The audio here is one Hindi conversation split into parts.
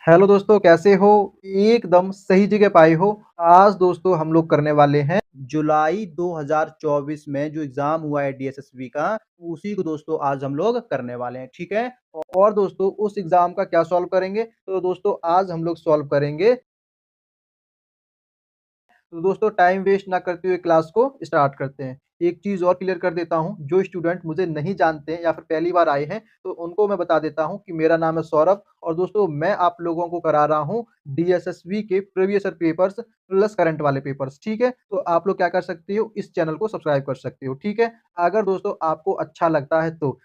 हेलो दोस्तों, कैसे हो? एकदम सही जगह पे आए हो। आज दोस्तों हम लोग करने वाले हैं जुलाई 2024 में जो एग्ज़ाम हुआ है डीएसएसबी का, उसी को दोस्तों आज हम लोग करने वाले हैं, ठीक है? और दोस्तों उस एग्ज़ाम का क्या सॉल्व करेंगे? तो दोस्तों आज हम लोग सॉल्व करेंगे। तो दोस्तों टाइम वेस्ट ना करते हुए क्लास को स्टार्ट करते हैं। एक चीज़ और क्लियर कर देता हूँ, जो स्टूडेंट मुझे नहीं जानते हैं या फिर पहली बार आए हैं, तो उनको मैं बता देता हूँ कि मेरा नाम है सौरभ और दोस्तों मैं आप लोगों को करा रहा हूँ डीएसएसबी के previous year papers plus current वाले पेपर्स, ठीक है? तो आप लोग क्या कर सकते हो, इस चैनल को सब्सक्राइब कर सकते हो, ठीक है? अगर दोस्तों आपको अच्छा लगता है तो।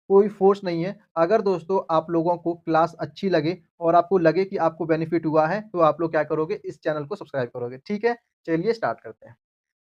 कोई फ़ोर्स नहीं है। अगर दोस्तों आप लोगों को क्लास अच्छी लगे और आपको लगे कि आपको बेनिफिट हुआ है, तो आप लोग क्या करोगे, इस चैनल को सब्सक्राइब करोगे, ठीक है? चलिए स्टार्ट करते हैं।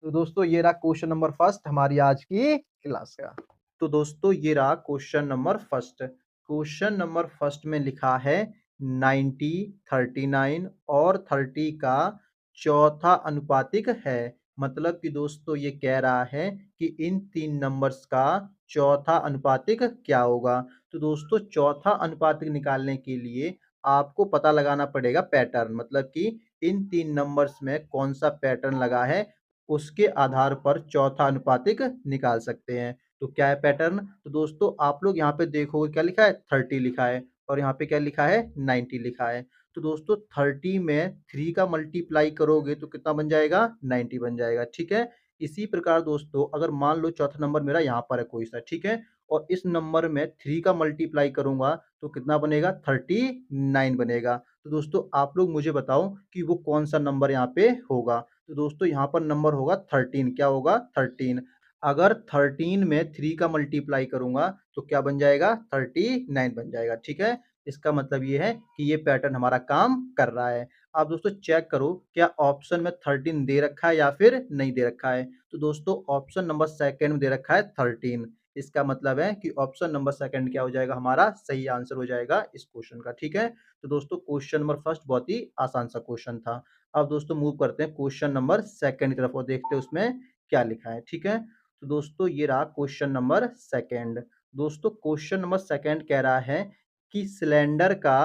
तो दोस्तों ये रहा क्वेश्चन नंबर फर्स्ट हमारी आज की क्लास का। तो दोस्तों ये रहा question number first. Question number first में लिखा है 90, 39 और 30 का चौथा अनुपातिक है। मतलब कि दोस्तों ये कह रहा है कि इन 3 नंबर्स का चौथा अनुपातिक क्या होगा? तो दोस्तों चौथा अनुपातिक निकालने के लिए आपको पता लगाना पड़ेगा पैटर्न, मतलब कि इन 3 नंबर्स में कौन-सा पैटर्न लगा है, उसके आधार पर चौथा अनुपातिक निकाल सकते हैं। तो क्या है पैटर्न? तो दोस्तों आप लोग यहाँ पे देखोगे क्या लिखा है 30 लिखा है और यहाँ पे क्या लिखा है 90 लिखा है। तो दोस्तों 30 में 3 का मल्टीप्लाई करोगे तो कितना बन जाएगा 90 बन जाएगा, ठीक है? इसी प्रकार दोस्तों अगर मान लो चौथा नंबर मेरा यहाँ पर है कोई सा, ठीक है? और इस नंबर में 3 का मल्टीप्लाई करूँगा तो कितना बनेगा 39 बनेगा। तो दोस्तों आप लोग मुझे बताओ कि वो कौन-सा नंबर यहाँ पे होगा? तो दोस्तों यहाँ पर नंबर होगा 13, क्या होगा 13। अगर 13 में 3 का मल्टीप्लाई करूँगा तो क्या बन जाएगा 39 बन जाएगा, ठीक है? इसका मतलब ये है कि ये पैटर्न हमारा काम कर रहा है। अब दोस्तों चेक करो क्या ऑप्शन में 13 दे रखा है या फिर नहीं दे रखा है? तो दोस्तों ऑप्शन नंबर सेकंड में दे रखा है 13। इसका मतलब है कि ऑप्शन नंबर सेकंड क्या हो जाएगा हमारा सही आंसर हो जाएगा इस क्वेश्चन का, ठीक है? तो दोस्तों क्वेश्चन नंबर फर्स्ट बहुत ही आसान सा क्वेश्चन था। अब दोस्तों मूव करते हैं क्वेश्चन नंबर सेकंड की तरफ और देखते हैं उसमें क्या लिखा है, ठीक है? तो दोस्तों ये रहा क्वेश्चन नंबर सेकंड। दोस्तों क्वेश्चन नंबर सेकंड कह रहा है कि सिलेंडर का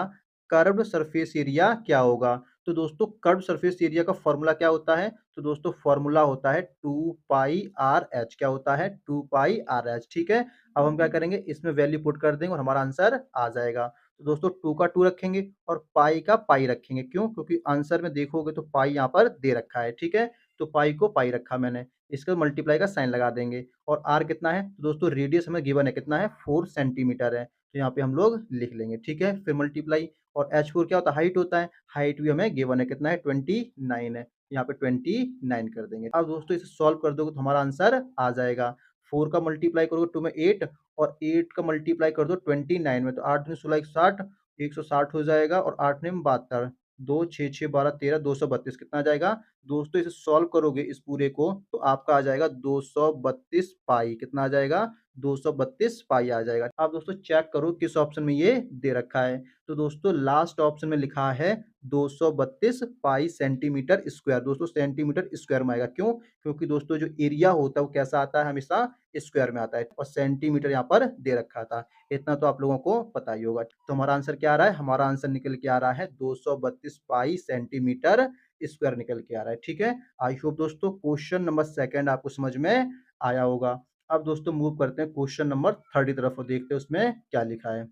कर्व्ड सरफेस एरिया क्या होगा? तो दोस्तों कर्व्ड सरफेस एरिया का फॉर्मूला क्या होता है? तो दोस्तों फॉर्मूला होता है 2 पाई आर एच, क्या होता है 2 पाई आर एच, ठीक है? अब हम क्या करेंगे इसमें वैल्यू पुट कर देंगे और हमारा आंसर आ जाएगा। तो दोस्तों 2 का 2 रखेंगे और पाई का पाई रखेंगे, क्यों? क्योंकि आंसर में देखोगे तो पाई यहाँ पर दे रखा है, ठीक है? तो पाई को पाई रखा मैंने, इसका मल्टीप्लाई का साइन लगा देंगे और आर कितना है? तो दोस्तों रेडियस हमें गिवन है कितना है 4 सेंटीमीटर है, तो यहाँ पे हम लोग लिख लेंगे, ठीक है? फिर मल्टीप्लाई और h4 क्या होता है? हाइट होता है, हाइट भी हमें गिवन है कितना है 29 है, यहाँ पे 29 कर देंगे। अब दोस्तों इसे सॉल्व कर दोगे तो हमारा आंसर आ जाएगा। 4 का मल्टीप्लाई करोगे 2 में 8 और 8 का मल्टीप्लाई कर दो 29 में, तो 8 दूनी 16 160, 160 हो जाएगा और 8 दूनी 72, 2 6 6 12 13 232 कितना आ जाएगा? दोस्तों इसे सॉल्व करोगे इस पूरे को तो आपका आ जाएगा 232 पाई, कितना आ जाएगा? 232 पाई आ जाएगा। अब दोस्तों चेक करो किस ऑप्शन में ये दे रखा है। तो दोस्तों लास्ट ऑप्शन में लिखा है 232 पाई सेंटीमीटर स्क्वायर। दोस्तों सेंटीमीटर स्क्वायर में आएगा, क्यों? क्योंकि दोस्तों जो एरिया होता है वो कैसा आता है? हमेशा स्क्वायर में आता है और सेंटीमीटर यहाँ पर दे रखा था। इतना तो आप लोगों को पता ही होगा। तो हमारा आंसर क्या आ रहा है? हमारा आंसर निकल के आ रहा है 232 पाई सेंटीमीटर स्क्वायर निकल के आ रहा है, ठीक है? आई होप दोस्तों क्वेश्चन नंबर सेकंड आपको समझ में आया होगा। अब दोस्तों मूव करते हैं क्वेश्चन नंबर थर्ड की तरफ और देखते हैं उसमें क्या लिखा है।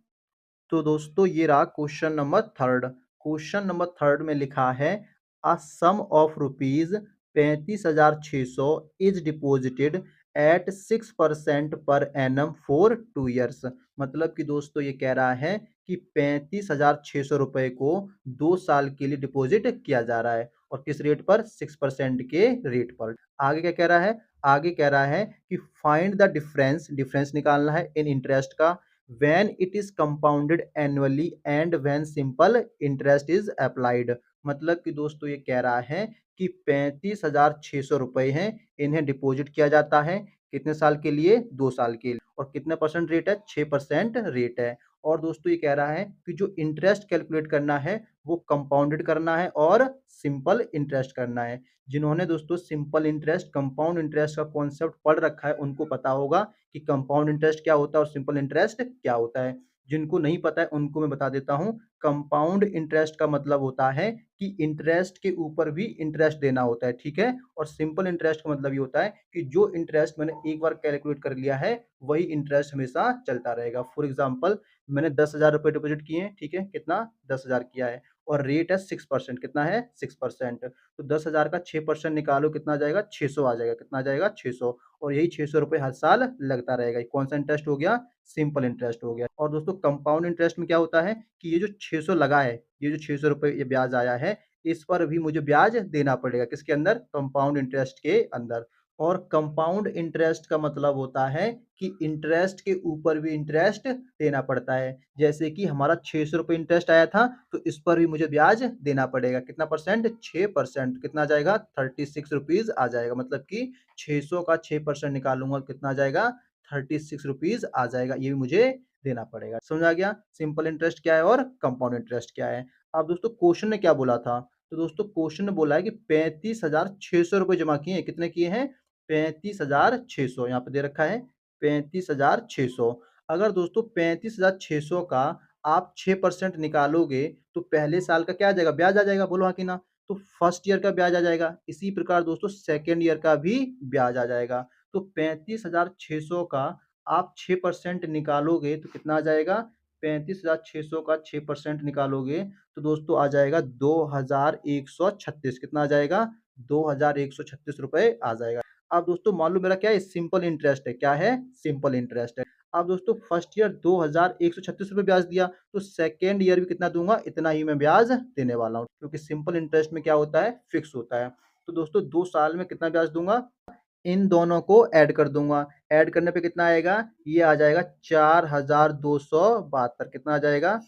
तो दोस्तों ये रहा question number third. Question number third में लिखा है a sum of rupees 35,600 is deposited at 6% per annum for 2 years. मतलब कि दोस्तों ये कह रहा है कि 35,600 रुपए को 2 साल के लिए डिपॉजिट किया जा रहा है और किस रेट पर 6% के रेट पर। आगे क्या कह रहा है? आगे कह रहा है कि फाइंड द डिफरेंस, डिफरेंस निकालना है इन इंटरेस्ट का when it is compounded annually and when simple interest is applied। मतलब कि दोस्तों ये कह रहा है कि 35,600 रुपए हैं, इन्हें डिपॉजिट किया जाता है कितने साल के लिए? 2 साल के लिए और कितने परसेंट रेट है? 6% रेट है। और दोस्तों ये कह रहा है कि जो इंटरेस्ट कैलकुलेट करना है वो कंपाउंडेड करना है और सिंपल इंटरेस्ट करना है। जिन्होंने दोस्तों सिंपल इंटरेस्ट कंपाउंड इंटरेस्ट का कॉन्सेप्ट पढ़ रखा है उनको पता होगा कि कंपाउंड इंटरेस्ट क्या होता है और सिंपल इंटरेस्ट क्या होता है। जिनको नहीं पता है उनको मैं बता देता हूँ। कंपाउंड इंटरेस्ट का मतलब होता है कि इंटरेस्ट के ऊपर भी इंटरेस्ट देना होता है, ठीक है? और सिंपल इंटरेस्ट का मतलब ये होता है कि जो इंटरेस्ट मैंने एक बार कैलकुलेट कर लिया है, वही इंटरेस्ट हमेशा चलता रहेगा। फॉर एग्ज़ाम्पल मैंने ₹10,000 डिपॉज़िट किए हैं, ठीक है? कितना? 10,000 किया है और रेट है 6%, कितना है? 6%। तो 10,000 का 6% निकालो, कितना आ जाएगा? 600 आ जाएगा। कितना आ जाएगा? 600, और यही ₹600 हर साल लगता रहेगा। ये कौन-सा इंटरेस्ट हो गया? सिंपल इंटरेस्ट हो गया। और दोस्तों कंपाउंड इंटरेस्ट में क्या होता है कि ये जो 600 लगा है, ये जो ₹600 ये ब्याज आया है, इस पर भी मुझे ब्याज देना पड़ेगा। किसके अंदर? कंपाउंड इंटरेस्ट के अंदर। और कंपाउंड इंटरेस्ट का मतलब होता है कि इंटरेस्ट के ऊपर भी इंटरेस्ट देना पड़ता है। जैसे कि हमारा ₹600 इंटरेस्ट आया था, तो इस पर भी मुझे ब्याज देना पड़ेगा। कितना परसेंट? 6%। कितना आ जाएगा? ₹36 आ जाएगा। मतलब कि 600 का 6% निकालूँगा, कितना आ जाएगा? ₹36 आ जाएगा। ये भी मुझे देना पड़ेगा। समझ आ गया? सिंपल इंटरेस्ट क्या है और कंपाउंड इंटरेस्ट क्या है। अब दोस्तों क्वेश्चन ने क्या बोला था? तो दोस्तों क्वेश्चन ने बोला है कि ₹35,600 जमा किए हैं। कितने किए हैं? 35,600, यहाँ पे दे रखा है 35,600। अगर दोस्तों 35,600 का आप 6% निकालोगे, तो पहले साल का क्या आ जाएगा? ब्याज आ जाएगा। बोलो हाँ कि ना? तो फर्स्ट ईयर का ब्याज आ जाएगा। इसी प्रकार दोस्तों सेकंड ईयर का भी ब्याज आ जाएगा। तो 35,600 का आप 6% निकालोगे तो कितना आ जाएगा? 35,600 का 6% निकालोगे तो दोस्तों आ जाएगा 2,136। कितना आ जाएगा? ₹2,136 आ जाएगा। अब दोस्तों मान लो मेरा क्या है? सिंपल इंटरेस्ट है। क्या है? सिंपल इंटरेस्ट है। अब दोस्तों फर्स्ट ईयर ₹2,136 ब्याज दिया, तो सेकंड ईयर भी कितना दूँगा? इतना ही मैं ब्याज देने वाला हूँ, क्योंकि सिंपल इंटरेस्ट में क्या होता है? फिक्स होता है। तो दोस्तों 2 साल में कितना ब्याज दूँगा? इन दोनों को ऐड कर दूँगा। ऐड करने पे कितना आएगा? ये आ जाएगा 4,272। कितना आ जाएगा?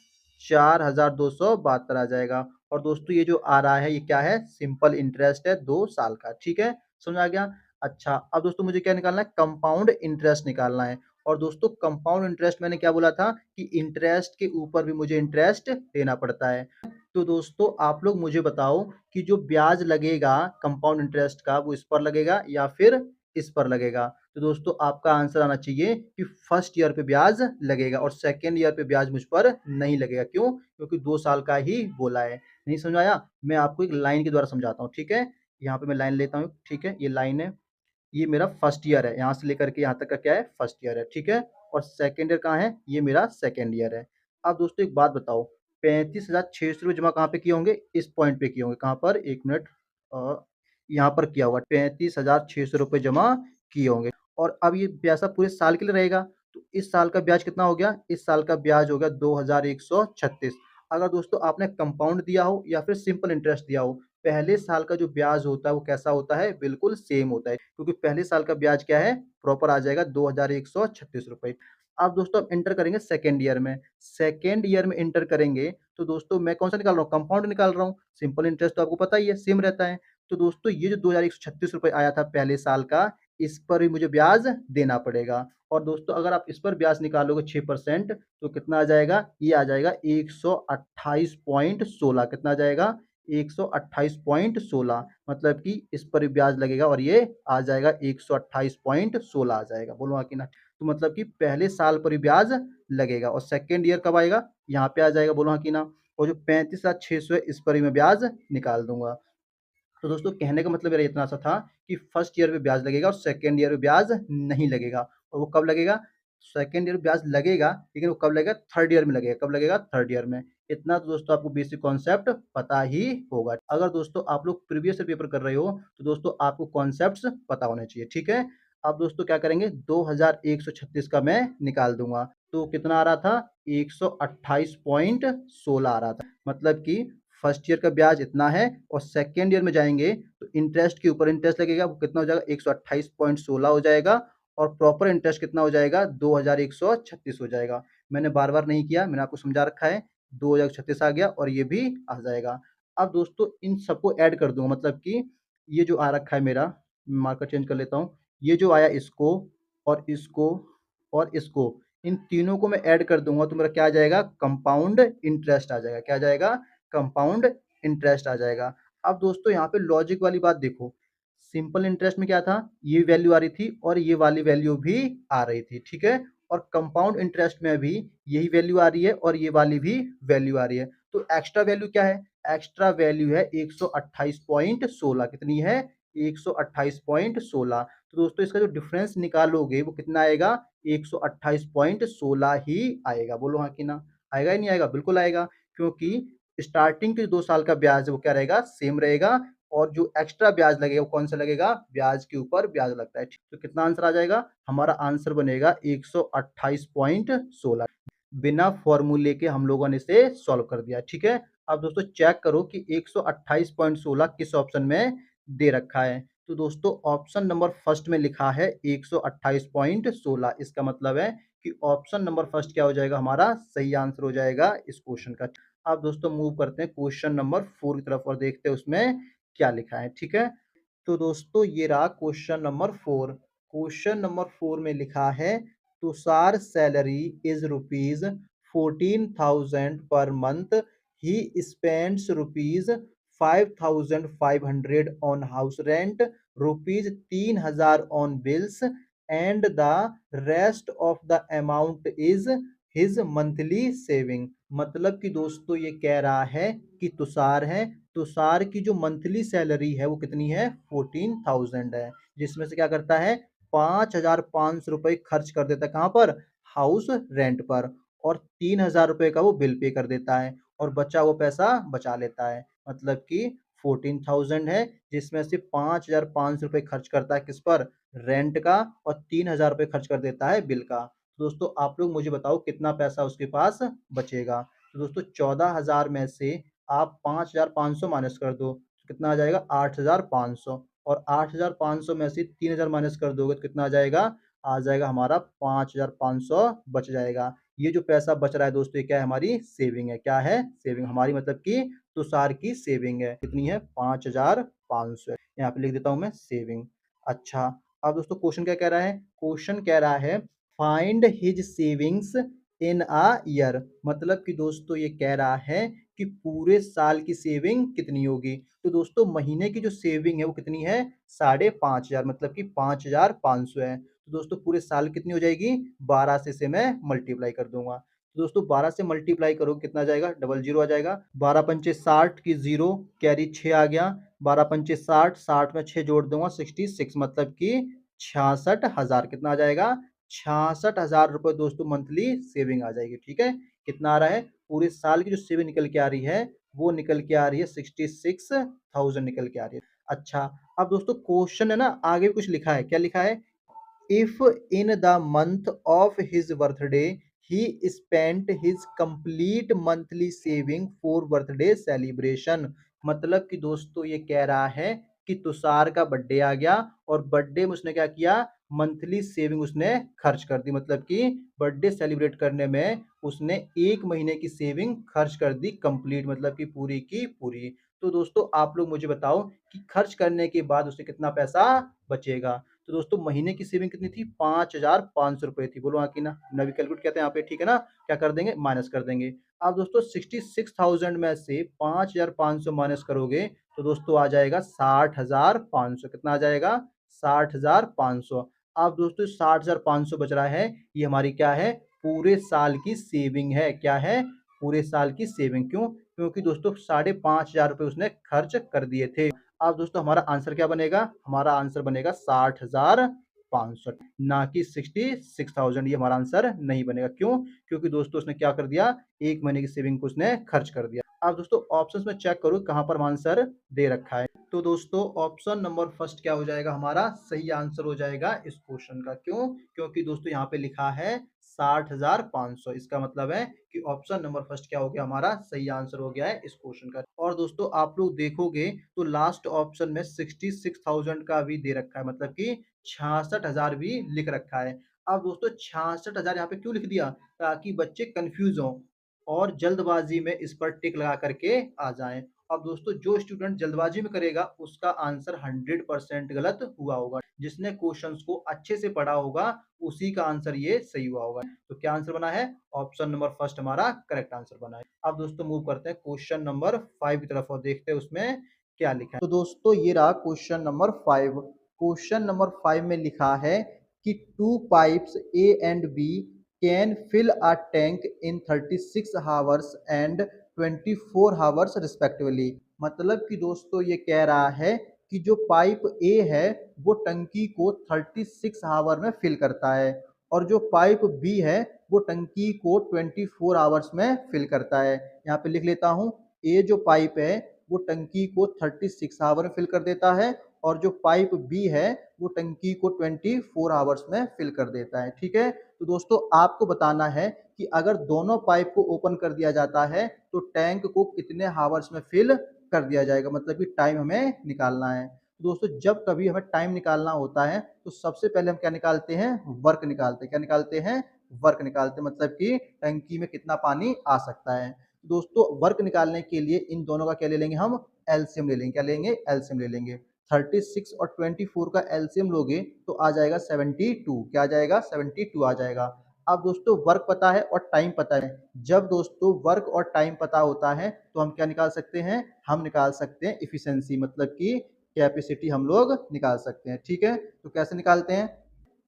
4,272 आ जाएगा। और दोस्तों ये जो आ रहा है ये क्या है? सिंपल इंटरेस्ट है 2 साल का, ठीक है? समझ आ गया? अच्छा, अब दोस्तों मुझे क्या निकालना है? कंपाउंड इंटरेस्ट निकालना है। और दोस्तों कंपाउंड इंटरेस्ट मैंने क्या बोला था कि इंटरेस्ट के ऊपर भी मुझे इंटरेस्ट देना पड़ता है। तो दोस्तों आप लोग मुझे बताओ कि जो ब्याज लगेगा कंपाउंड इंटरेस्ट का, वो इस पर लगेगा या फिर इस पर लगेगा? तो दोस्तों आपका आंसर आना चाहिए कि फर्स्ट ईयर पे ब्याज लगेगा और सेकंड ईयर पे ब्याज मुझ पर नहीं लगेगा। क्यों? क्योंकि 2 साल का ही बोला है। नहीं समझ आया? मैं आपको एक लाइन के द्वारा समझाता हूँ, ठीक है? यहाँ पे मैं लाइन लेता हूँ, ठीक है? ये लाइन है, ये मेरा फर्स्ट ईयर है, यहाँ से लेकर के यहाँ तक का क्या है? फर्स्ट ईयर है, ठीक है? और सेकंड ईयर कहाँ है? ये मेरा सेकंड ईयर है। अब दोस्तों एक बात बताओ, 35,600 जमा कहाँ पे किए होंगे? इस पॉइंट पे किए होंगे। कहाँ पर? 1 मिनट, यहाँ पर किया होगा। 35,600 रुपए जमा किए होंगे और अब ये पैसा पूरे साल के लिए रहेगा, तो इस साल का ब्याज कितना हो गया? इस साल का ब्याज हो गया 2,136। अगर दोस्तों आपने कंपाउंड दिया हो या फिर सिंपल इंटरेस्ट दिया हो, पहले साल का जो ब्याज होता है वो कैसा होता है? बिल्कुल सेम होता है, क्योंकि पहले साल का ब्याज क्या है? प्रॉपर आ जाएगा ₹2,136। अब दोस्तों अब एंटर करेंगे सेकंड ईयर में। सेकंड ईयर में एंटर करेंगे तो दोस्तों मैं कौन-सा निकाल रहा हूँ? कंपाउंड निकाल रहा हूँ। सिंपल इंटरेस्ट तो आपको पता ही है, सेम रहता है। तो दोस्तों ये जो ₹2,136 आया था पहले साल का, इस पर भी मुझे ब्याज देना पड़ेगा। और दोस्तों अगर आप इस पर ब्याज निकालोगे 6%, तो कितना आ जाएगा? ये आ जाएगा 128.16। कितना आ जाएगा? 128.16, मतलब कि इस पर भी ब्याज लगेगा और ये आ जाएगा 128.16 आ जाएगा। बोलो हाँ कि ना? तो मतलब कि पहले साल पर ही ब्याज लगेगा और सेकंड ईयर कब आएगा? यहाँ पे आ जाएगा। बोलो हाँ कि ना? और जो 35,600 है इस पर ही मैं ब्याज निकाल दूँगा। तो दोस्तों कहने का मतलब मेरा इतना सा था कि फर्स्ट ईयर में ब्याज लगेगा और सेकंड ईयर में ब्याज नहीं लगेगा। और वो कब लगेगा? सेकंड ईयर में ब्याज लगेगा, लेकिन वो कब लगेगा? थर्ड ईयर में लगेगा। कब लगेगा? थर्ड ईयर में। इतना तो दोस्तों आपको बेसिक कॉन्सेप्ट पता ही होगा। अगर दोस्तों आप लोग प्रीवियस ईयर पेपर कर रहे हो तो दोस्तों आपको कॉन्सेप्ट्स पता होने चाहिए, ठीक है? अब दोस्तों क्या करेंगे? 2,136 का मैं निकाल दूंगा, तो कितना आ रहा था? 128.16 आ रहा था। मतलब कि फर्स्ट ईयर का ब्याज इतना है और सेकंड ईयर में जाएँगे तो इंटरेस्ट के ऊपर इंटरेस्ट लगेगा, वो कितना हो जाएगा? 128.16 हो जाएगा और प्रॉपर इंटरेस्ट कितना हो जाएगा? 2,136 हो जाएगा। मैंने बार-बार नहीं किया, मैंने आपको समझा रखा है। 2,036 आ गया और ये भी आ जाएगा। अब दोस्तों इन सबको ऐड कर दूँगा, मतलब कि ये जो आ रखा है मेरा, मार्कर चेंज कर लेता हूँ। ये जो आया इसको और इसको और इसको, इन तीनों को मैं ऐड कर दूँगा तो मेरा क्या आ जाएगा? कंपाउंड इंटरेस्ट आ जाएगा। क्या आ जाएगा? कंपाउंड इंटरेस्ट आ जाएगा। अब दोस्तों यहाँ पे लॉजिक वाली बात देखो, सिंपल इंटरेस्ट में क्या था? ये वैल्यू आ रही थी और ये वाली वैल्यू भी आ रही थी, ठीक है? और कंपाउंड इंटरेस्ट में भी यही वैल्यू आ रही है और ये वाली भी वैल्यू आ रही है। तो एक्स्ट्रा वैल्यू क्या है? एक्स्ट्रा वैल्यू है 128.16। कितनी है? 128.16। तो दोस्तों इसका जो डिफरेंस निकालोगे वो कितना आएगा? 128.16 ही आएगा। बोलो हाँ कि ना? आएगा ही नहीं आएगा? बिल्कुल आएगा, क्योंकि स्टार्टिंग के 2 साल का ब्याज है वो क्या रहेगा? सेम रहेगा, और जो एक्स्ट्रा ब्याज लगेगा वो कौन सा लगेगा? ब्याज के ऊपर ब्याज लगता है। तो कितना आंसर आ जाएगा? हमारा आंसर बनेगा 128.16। बिना फॉर्मूले के हम लोगों ने इसे सॉल्व कर दिया। ठीक है, अब दोस्तों चेक करो कि 128.16 किस ऑप्शन में दे रखा है। तो दोस्तों ऑप्शन नंबर फर्स्ट में लिखा है 128.16। इसका मतलब है कि ऑप्शन नंबर फर्स्ट क्या हो जाएगा? हमारा सही आंसर हो जाएगा इस क्वेश्चन का। अब दोस्तों मूव करते हैं क्वेश्चन नंबर 4 की तरफ और देखते हैं उसमें क्या लिखा है। ठीक है, तो दोस्तों ये रहा क्वेश्चन नंबर 4। क्वेश्चन नंबर 4 में लिखा है Tushar salary is rupees 14,000 per month, he spends rupees 5,500 on house rent, rupees 3,000 on bills, and the rest of the amount is his monthly saving. मतलब कि दोस्तों ये कह रहा है कि तुषार है, तुषार की जो मंथली सैलरी है वो कितनी है? 14,000 है, जिसमें से क्या करता है? 5,500 रुपए खर्च कर देता है कहाँ पर? हाउस रेंट पर, और 3,000 रुपए का वो बिल पे कर देता है, और बचा वो पैसा बचा लेता है। मतलब कि 14,000 है, जिसमें से 5,500 रुपए खर्च करता है किस पर? रेंट का, और 3,000 रुपए खर्च कर देता है बिल का। तो दोस्तों आप लोग मुझे बताओ कितना पैसा उसके पास बचेगा? तो दोस्तों 14,000 में से आप 5,500 माइनस कर दो, तो कितना आ जाएगा? 8,500, और 8,500 में से 3,000 माइनस कर दोगे तो कितना आ जाएगा? आ जाएगा हमारा 5,500 बच जाएगा। ये जो पैसा बच रहा है दोस्तों ये क्या है? हमारी सेविंग है। क्या है? सेविंग हमारी, मतलब कि तुषार की सेविंग है। कितनी है? 5,500 है। यहाँ पे लिख देता हूँ मैं सेविंग। अच्छा, अब दोस्तों क्वेश्चन क्या कह रहा है? क्वेश्चन कह रहा है find his savings in a year. मतलब कि दोस्तों ये कह रहा है कि पूरे साल की सेविंग कितनी होगी। तो दोस्तों महीने की जो सेविंग है वो कितनी है? 5,500, मतलब कि 5,500 है। तो दोस्तों पूरे साल कितनी हो जाएगी? 12 से इसे मैं मल्टीप्लाई कर दूंगा। तो दोस्तों 12 से मल्टीप्लाई करो कितना आ जाएगा? डबल जीरो आ जाएगा। 12 पंचे 60 की जीरो, कैरी 6 आ गया। 12 पंचे 60, 60 में 6 जोड़ दूंगा 66, मतलब कि 66,000। कितना आ जाएगा? 66,000 रुपए दोस्तों मंथली सेविंग आ जाएगी। ठीक है, कितना आ रहा है? पूरे साल की जो सेविंग निकल के आ रही है वो निकल के आ रही है 66,000 निकल के आ रही है। अच्छा, अब दोस्तों क्वेश्चन है ना, आगे भी कुछ लिखा है। क्या लिखा है? If in the month of his birthday he spent his complete monthly saving for birthday celebration। मतलब कि दोस्तों ये कह रहा है कि तुषार का बर्थडे आ गया और बर्थडे में उसने क्या किया? मंथली सेविंग उसने खर्च कर दी। मतलब कि बर्थडे सेलिब्रेट करने में उसने 1 महीने की सेविंग खर्च कर दी कंप्लीट, मतलब कि पूरी की पूरी। तो दोस्तों आप लोग मुझे बताओ कि खर्च करने के बाद उसे कितना पैसा बचेगा? तो दोस्तों महीने की सेविंग कितनी थी? 5,500 रुपए थी। बोलो हाँ कि ना? ना भी कैलकुलेट कहते हैं यहाँ पे। ठीक है ना? क्या कर देंगे? माइनस कर देंगे। अब दोस्तों 66,000 में से 5,500 माइनस करोगे तो दोस्तों आ जाएगा 60,500। कितना आ जाएगा? 60,500। अब दोस्तों 60,500 बच रहा है, ये हमारी क्या है? पूरे साल की सेविंग है। क्या है? पूरे साल की सेविंग। क्यों? क्योंकि दोस्तों 5,500 रुपए उसने खर्च कर दिए थे। अब दोस्तों हमारा आंसर क्या बनेगा? हमारा आंसर बनेगा 60,500, ना कि 66,000। ये हमारा आंसर नहीं बनेगा। क्यों? क्योंकि दोस्तों उसने क्या कर दिया? 1 महीने की सेविंग को उसने खर्च कर दिया। अब दोस्तों ऑप्शंस में चेक करो कहाँ पर आंसर दे रखा है। तो दोस्तों ऑप्शन नंबर फर्स्ट क्या हो जाएगा? हमारा सही आंसर हो जाएगा इस क्वेश्चन का। क्यों? क्योंकि दोस्तों यहाँ पे लिखा है 60,500। इसका मतलब है कि ऑप्शन नंबर फर्स्ट क्या हो गया? हमारा सही आंसर हो गया है इस क्वेश्चन का। और दोस्तों आप लोग देखोगे तो लास्ट ऑप्शन में 66,000 का भी दे रखा है, मतलब कि 66,000 भी लिख रखा है। अब दोस्तों 66,000 यहाँ पे क्यों लिख दिया? ताकि बच्चे कंफ्यूज हों और जल्दबाजी में इस पर टिक लगा करके आ जाएं। अब दोस्तों जो स्टूडेंट जल्दबाजी में करेगा उसका आंसर 100% गलत हुआ होगा। जिसने क्वेश्चंस को अच्छे से पढ़ा होगा उसी का आंसर ये सही हुआ होगा। तो क्या आंसर बना है? ऑप्शन नंबर फर्स्ट हमारा करेक्ट आंसर बना है। अब दोस्तों मूव करते हैं क्वेश्चन नंबर 5 की तरफ और देखते हैं उसमें क्या लिखा है। तो दोस्तों ये रहा क्वेश्चन नंबर 5। क्वेश्चन नंबर 5 में लिखा है कि two pipes A and B can fill a tank in 36 hours and 24 hours respectively. मतलब कि दोस्तों ये कह रहा है कि जो पाइप ए है वो टंकी को 36 हावर में फिल करता है और जो पाइप बी है वो टंकी को 24 आवर्स में फिल करता है। यहाँ पे लिख लेता हूँ, ए जो पाइप है वो टंकी को 36 आवर में फिल कर देता है और जो पाइप बी है वो टंकी को 24 आवर्स में फिल कर देता है। ठीक है, तो दोस्तों आपको बताना है कि अगर दोनों पाइप को ओपन कर दिया जाता है तो टैंक को कितने हावर्स में फिल कर दिया जाएगा, मतलब कि टाइम हमें निकालना है। तो दोस्तों जब कभी हमें टाइम निकालना होता है तो सबसे पहले हम क्या निकालते हैं, वर्क निकालते हैं। क्या निकालते हैं, वर्क निकालते हैं, मतलब कि टंकी में कितना पानी आ सकता है। दोस्तों वर्क निकालने के लिए इन दोनों का क्या ले लेंगे, हम एलसीएम ले लेंगे। क्या लेंगे, एलसीएम ले लेंगे। 36 और 24 का एलसीएम लोगे तो आ जाएगा 72। क्या आ जाएगा, 72 आ जाएगा। अब दोस्तों वर्क पता है और टाइम पता है। जब दोस्तों वर्क और टाइम पता होता है तो हम क्या निकाल सकते हैं, हम निकाल सकते हैं इफिशिएंसी, मतलब कि कैपेसिटी हम लोग निकाल सकते हैं। ठीक है, तो कैसे निकालते हैं,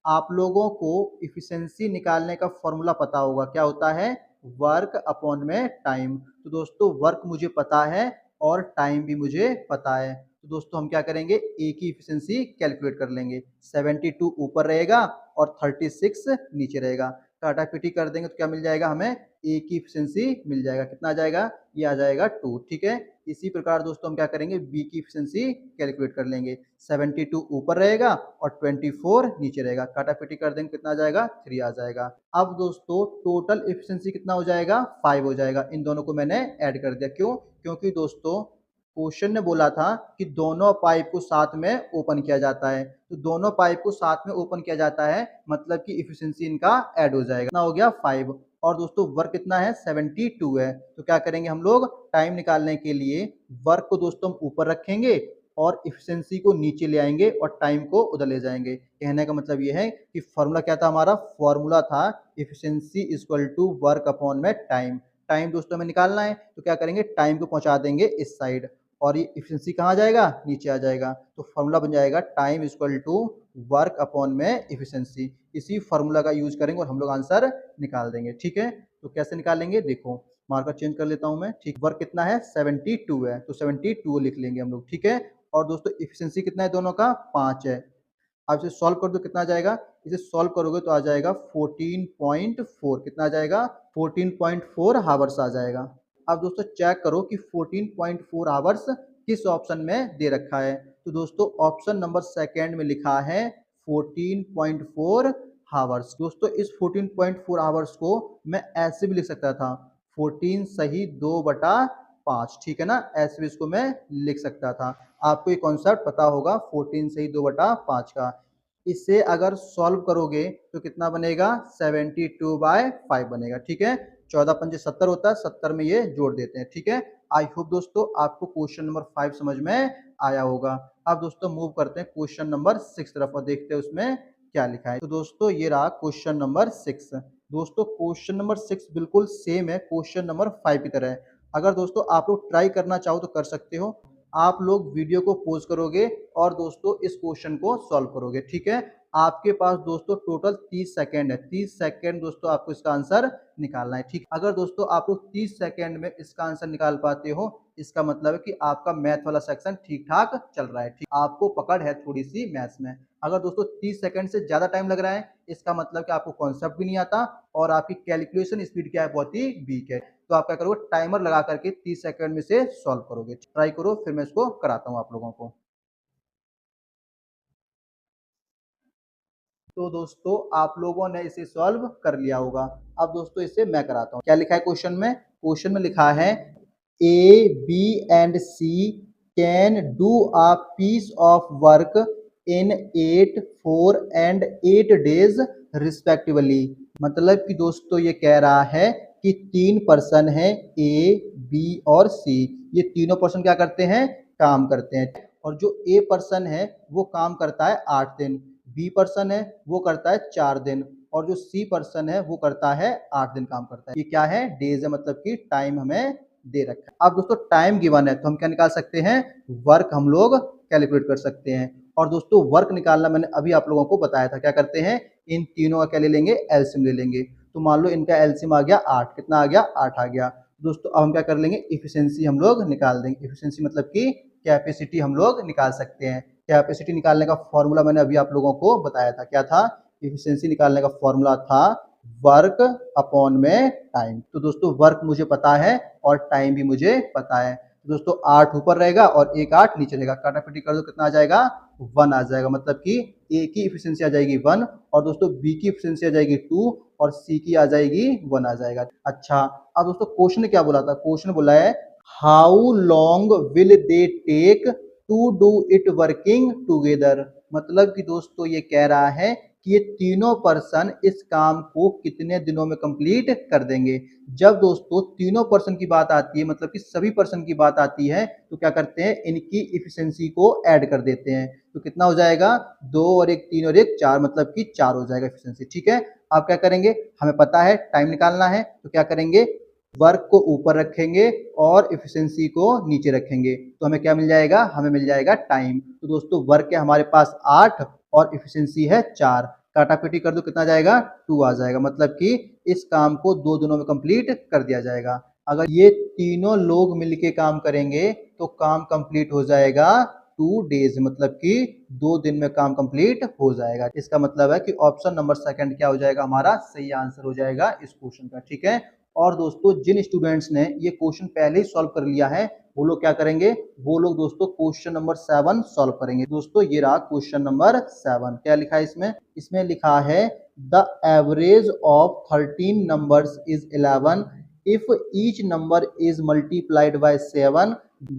आप लोगों को इफिशिएंसी निकालने का फॉर्मूला पता होगा। क्या होता है, वर्क अपॉन में टाइम। तो दोस्तों वर्क मुझे पता है और टाइम भी मुझे पता है, तो दोस्तों हम क्या करेंगे, ए की इफिशिएंसी कैलकुलेट कर लेंगे। 72 ऊपर रहेगा और 36 नीचे रहेगा। काटापीटी कर देंगे तो क्या मिल जाएगा हमें, ए की इफिशिएंसी मिल जाएगा। कितना आ जाएगा, ये आ जाएगा 2। ठीक है, इसी प्रकार दोस्तों हम क्या करेंगे, बी की इफिशिएंसी कैलकुलेट कर लेंगे। 72 ऊपर रहेगा और 24 नीचे रहेगा। काटापीटी कर देंगे कितना आ जाएगा, 3 आ जाएगा। अब दोस्तों टोटल एफिशिएंसी कितना हो जाएगा, 5 हो जाएगा। इन दोनों को मैंने ऐड कर दिया। क्यों, क्योंकि दोस्तों क्वेश्चन ने बोला था कि दोनों पाइप को साथ में ओपन किया जाता है, तो दोनों पाइप को साथ में ओपन किया जाता है मतलब कि इफिशिएंसी इनका ऐड हो जाएगा। कितना हो गया, 5। और दोस्तों वर्क कितना है, 72 है। तो क्या करेंगे हम लोग, टाइम निकालने के लिए वर्क को दोस्तों हम ऊपर रखेंगे और इफिशिएंसी को नीचे ले आएंगे और टाइम को उधर ले जाएंगे। कहने का मतलब ये है कि फॉर्मूला क्या था, हमारा फॉर्मूला था efficiency equal to work upon में टाइम। टाइम दोस्तों हमें निकालना है तो क्या करेंगे, टाइम को पहुंचा देंगे इस साइड और ये इफिशिएंसी कहाँ जाएगा, नीचे आ जाएगा। तो फॉर्मूला बन जाएगा time equal to work upon में इफिशिएंसी। इसी फॉर्मूला का यूज करेंगे और हम लोग आंसर निकाल देंगे। ठीक है, तो कैसे निकालेंगे, देखो मार्कर चेंज कर लेता हूं मैं। ठीक, वर्क कितना है, 72 है, तो 72 लिख लेंगे हम लोग। ठीक है, और दोस्तों इफिशिएंसी कितना है दोनों का, 5 है। आप इसे सॉल्व कर दो, कितना आ जाएगा, इसे सॉल्व करोगे तो आ जाएगा 14.4। कितना आ जाएगा, 14.4 हावर्स आ जाएगा। अब दोस्तों चेक करो कि 14.4 आवर्स किस ऑप्शन में दे रखा है। तो दोस्तों ऑप्शन नंबर सेकंड में लिखा है 14.4 हावर्स। दोस्तों इस 14.4 आवर्स को मैं ऐसे भी लिख सकता था, 14 सही 2/5। ठीक है ना, ऐसे भी इसको मैं लिख सकता था। आपको ये कॉन्सेप्ट पता होगा 14 सही 2/5 का। इसे अगर सॉल्व करोगे तो कितना बनेगा, 72/5 बनेगा। ठीक है, 14 पंजे 70 होता है, 70 में ये जोड़ देते हैं। ठीक है, आई होप दोस्तों आपको क्वेश्चन नंबर 5 समझ में आया होगा। अब दोस्तों मूव करते हैं क्वेश्चन नंबर 6 तरफ और देखते हैं उसमें क्या लिखा है। तो दोस्तों ये रहा क्वेश्चन नंबर 6। दोस्तों क्वेश्चन नंबर 6 बिल्कुल सेम है क्वेश्चन नंबर 5 की तरह। अगर दोस्तों आप लोग ट्राई करना चाहो तो कर सकते हो। आप लोग वीडियो को पॉज करोगे और दोस्तों इस क्वेश्चन को सॉल्व करोगे। ठीक है, आपके पास दोस्तों टोटल 30 सेकंड है। 30 सेकंड दोस्तों आपको इसका आंसर निकालना है। ठीक, अगर दोस्तों आप लोग 30 सेकंड में इसका आंसर निकाल पाते हो, इसका मतलब है कि आपका मैथ वाला सेक्शन ठीक ठाक चल रहा है। ठीक, आपको पकड़ है थोड़ी सी मैथ्स में। अगर दोस्तों 30 सेकंड से ज्यादा टाइम लग रहा है, इसका मतलब कि आपको कॉन्सेप्ट भी नहीं आता और आपकी कैलकुलेशन स्पीड क्या है, बहुत ही वीक है। तो आप क्या करोगे, टाइमर लगा करके 30 सेकंड में से सॉल्व करोगे। ट्राई करो, फिर मैं इसको कराता हूँ आप लोगों को। तो दोस्तों आप लोगों ने इसे सॉल्व कर लिया होगा। अब दोस्तों इसे मैं कराता हूँ। क्या लिखा है क्वेश्चन में, क्वेश्चन में लिखा है A B and C can do a piece of work in 8 4 and 8 days respectively. मतलब कि दोस्तों ये कह रहा है कि 3 पर्सन है, ए बी और सी। ये तीनों पर्सन क्या करते हैं, काम करते हैं। और जो ए पर्सन है वो काम करता है 8 दिन, बी पर्सन है वो करता है 4 दिन और जो सी पर्सन है वो करता है 8 दिन काम करता है। ये क्या है, डेज है, मतलब कि टाइम हमें दे रखा है। अब दोस्तों टाइम गिवन है तो हम क्या निकाल सकते हैं, वर्क हम लोग कैलकुलेट कर सकते हैं। और दोस्तों वर्क निकालना मैंने अभी आप लोगों को बताया था। क्या करते हैं, इन तीनों का क्या ले लेंगे, एलसीएम ले लेंगे। तो मान लो इनका एलसीएम आ गया 8, कितना आ गया 8 आ गया। दोस्तों अब हम क्या कर लेंगे, इफिशिएंसी हम लोग निकाल देंगे। इफिशिएंसी मतलब कि कैपेसिटी हम लोग निकाल सकते हैं। कैपेसिटी निकालने का फॉर्मूला मैंने अभी आप लोगों को बताया था, क्या था? इफिशिएंसी निकालने का फॉर्मूला था वर्क अपॉन में टाइम। तो दोस्तों वर्क मुझे पता है और टाइम भी मुझे पता है। तो दोस्तों 8 ऊपर रहेगा और एक 8 नीचे रहेगा, काटापीटी कर दो, कितना आ जाएगा 1 आ जाएगा। मतलब कि ए की इफिशिएंसी आ जाएगी 1 और दोस्तों बी की इफिशिएंसी आ जाएगी 2 और सी की आ जाएगी 1 आ जाएगा। अच्छा, अब दोस्तों क्वेश्चन क्या बोला था? क्वेश्चन बोला है how long will they take to do it working together. मतलब कि दोस्तों ये कह रहा है कि ये तीनों पर्सन इस काम को कितने दिनों में कंप्लीट कर देंगे। जब दोस्तों तीनों पर्सन की बात आती है, मतलब कि सभी पर्सन की बात आती है, तो क्या करते हैं, इनकी इफिशिएंसी को ऐड कर देते हैं। तो कितना हो जाएगा, 2 और 1 3 और 1 4, मतलब कि 4 हो जाएगा इफिशिएंसी। ठीक है, आप क्या करेंगे, हमें पता है टाइम निकालना है, तो क्या करेंगे, वर्क को ऊपर रखेंगे और इफिशिएंसी को नीचे रखेंगे, तो हमें क्या मिल जाएगा, हमें मिल जाएगा टाइम। तो दोस्तों वर्क है हमारे पास 8 और इफिशिएंसी है 4, काटापीटी कर दो, कितना जाएगा 2 आ जाएगा। मतलब कि इस काम को 2 दिनों में कंप्लीट कर दिया जाएगा। अगर ये तीनों लोग मिलके काम करेंगे तो काम कंप्लीट हो जाएगा 2 डेज, मतलब कि 2 दिन में काम कंप्लीट हो जाएगा। इसका मतलब है कि ऑप्शन नंबर सेकंड क्या हो जाएगा, हमारा सही आंसर हो जाएगा इस क्वेश्चन का। ठीक है, और दोस्तों जिन स्टूडेंट्स ने ये क्वेश्चन पहले ही सॉल्व कर लिया है, वो लोग क्या करेंगे, वो लोग दोस्तों क्वेश्चन नंबर 7 सॉल्व करेंगे। दोस्तों ये रहा क्वेश्चन नंबर 7। क्या लिखा है इसमें, इसमें लिखा है the average of 13 numbers is 11 if each number is multiplied by 7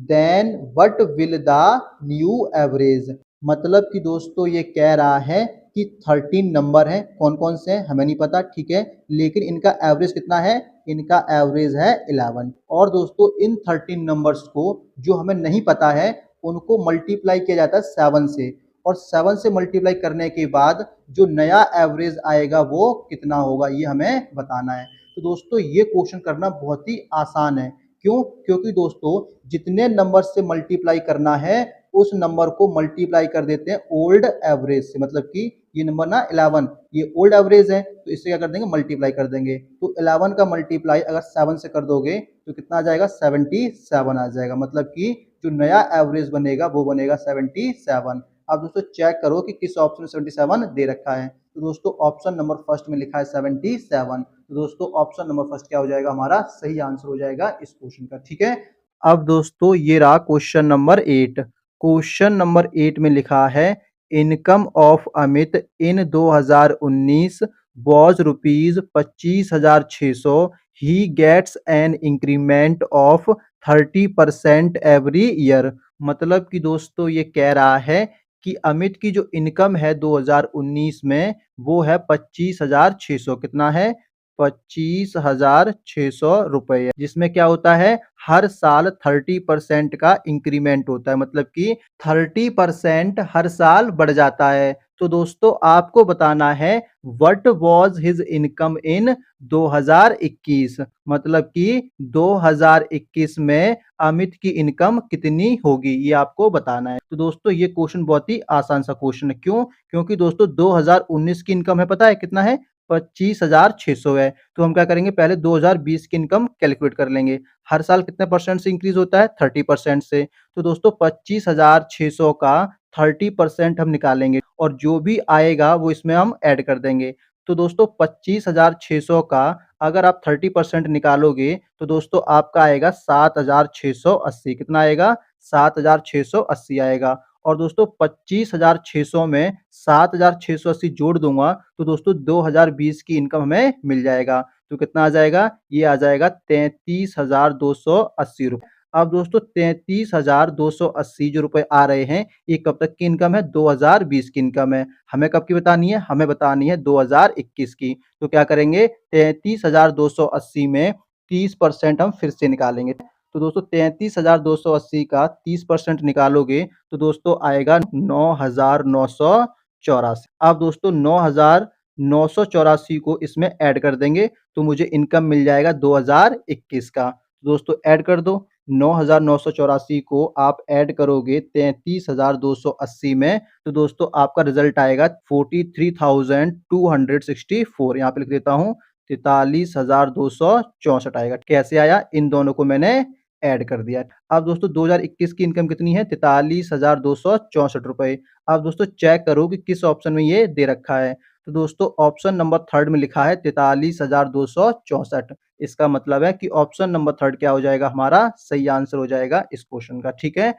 then what will the new average. मतलब कि दोस्तों ये कह रहा है कि 13 नंबर हैं, कौन कौन से हैं हमें नहीं पता, ठीक है, लेकिन इनका एवरेज कितना है, इनका एवरेज है 11। और दोस्तों इन 13 नंबर्स को जो हमें नहीं पता है उनको मल्टीप्लाई किया जाता है 7 से, और 7 से मल्टीप्लाई करने के बाद जो नया एवरेज आएगा वो कितना होगा, ये हमें बताना है। तो दोस्तों ये क्वेश्चन करना बहुत ही आसान है। क्यों? क्योंकि दोस्तों जितने नंबर से मल्टीप्लाई करना है उस नंबर को मल्टीप्लाई कर देते हैं ओल्ड एवरेज से। मतलब कि ये नंबर ना 11, ये ओल्ड एवरेज है, तो इससे क्या कर देंगे, मल्टीप्लाई कर देंगे। तो 11 का मल्टीप्लाई अगर 7 से कर दोगे तो कितना आ जाएगा, 77 आ जाएगा। मतलब कि जो नया एवरेज बनेगा वो बनेगा 77। अब दोस्तों चेक करो कि किस ऑप्शन में 77 दे रखा है। तो दोस्तों ऑप्शन नंबर फर्स्ट में लिखा है 77। तो दोस्तों ऑप्शन नंबर फर्स्ट क्या हो जाएगा, हमारा सही आंसर हो जाएगा इस क्वेश्चन का। ठीक है, अब दोस्तों ये रहा क्वेश्चन नंबर 8। क्वेश्चन नंबर 8 में लिखा है income of Amit in 2019 was rupees 25,600, he gets an increment of 30% every year. मतलब कि दोस्तों ये कह रहा है कि अमित की जो इनकम है 2019 में वो है 25,600, कितना है, 25,600 रुपए, जिसमें क्या होता है, हर साल 30% का इंक्रीमेंट होता है। मतलब कि 30% हर साल बढ़ जाता है। तो दोस्तों आपको बताना है what was his income in 2021। मतलब कि 2021 में अमित की इनकम कितनी होगी, ये आपको बताना है। तो दोस्तों ये क्वेश्चन बहुत ही आसान सा क्वेश्चन है। क्यों? क्योंकि दोस्तों 2019 की इनकम है, पता है कितना है, 25,600 है। तो हम क्या करेंगे, पहले 2020 की इनकम कैलकुलेट कर लेंगे। हर साल कितने परसेंट से इंक्रीज होता है, 30% से। तो दोस्तों 25,600 का 30% हम निकालेंगे और जो भी आएगा वो इसमें हम ऐड कर देंगे। तो दोस्तों 25,600 का अगर आप 30% निकालोगे तो दोस्तों आपका आएगा 7,680। कितना आएगा, 7,680 आएगा। और दोस्तों 25,600 में 7,680 जोड़ दूंगा तो दोस्तों 2020 की इनकम हमें मिल जाएगा। तो कितना आ जाएगा, ये आ जाएगा 33,280 रुपए। अब दोस्तों 33,280 जो रुपए आ रहे हैं ये कब तक की इनकम है, 2020 की इनकम है। हमें कब की बतानी है, हमें बतानी है 2021 की। तो क्या करेंगे, 33,280 में 30% हम फिर से निकालेंगे। तो दोस्तों 33,280 का 30% निकालोगे तो दोस्तों आएगा 9,984। अब दोस्तों 9,984 को इसमें ऐड कर देंगे तो मुझे इनकम मिल जाएगा 2021 का। दोस्तों ऐड कर दो, 9,984 को आप ऐड करोगे 33,280 में तो दोस्तों आपका रिजल्ट आएगा 43,264। यहाँ पे लिख देता हूँ 43,264 आएगा। कैसे आया? इन दोनों को मैंने ऐड कर दिया। अब दोस्तों 2021 की इनकम कितनी है? 43,264 रुपए। अब दोस्तों चेक करो कि किस ऑप्शन में ये दे रखा है। तो दोस्तों ऑप्शन नंबर 3 में लिखा है 43,264। इसका मतलब है कि ऑप्शन नंबर 3 क्या हो जाएगा? हमारा सही आंसर हो जाएगा इस क्वेश्चन का, ठीक है?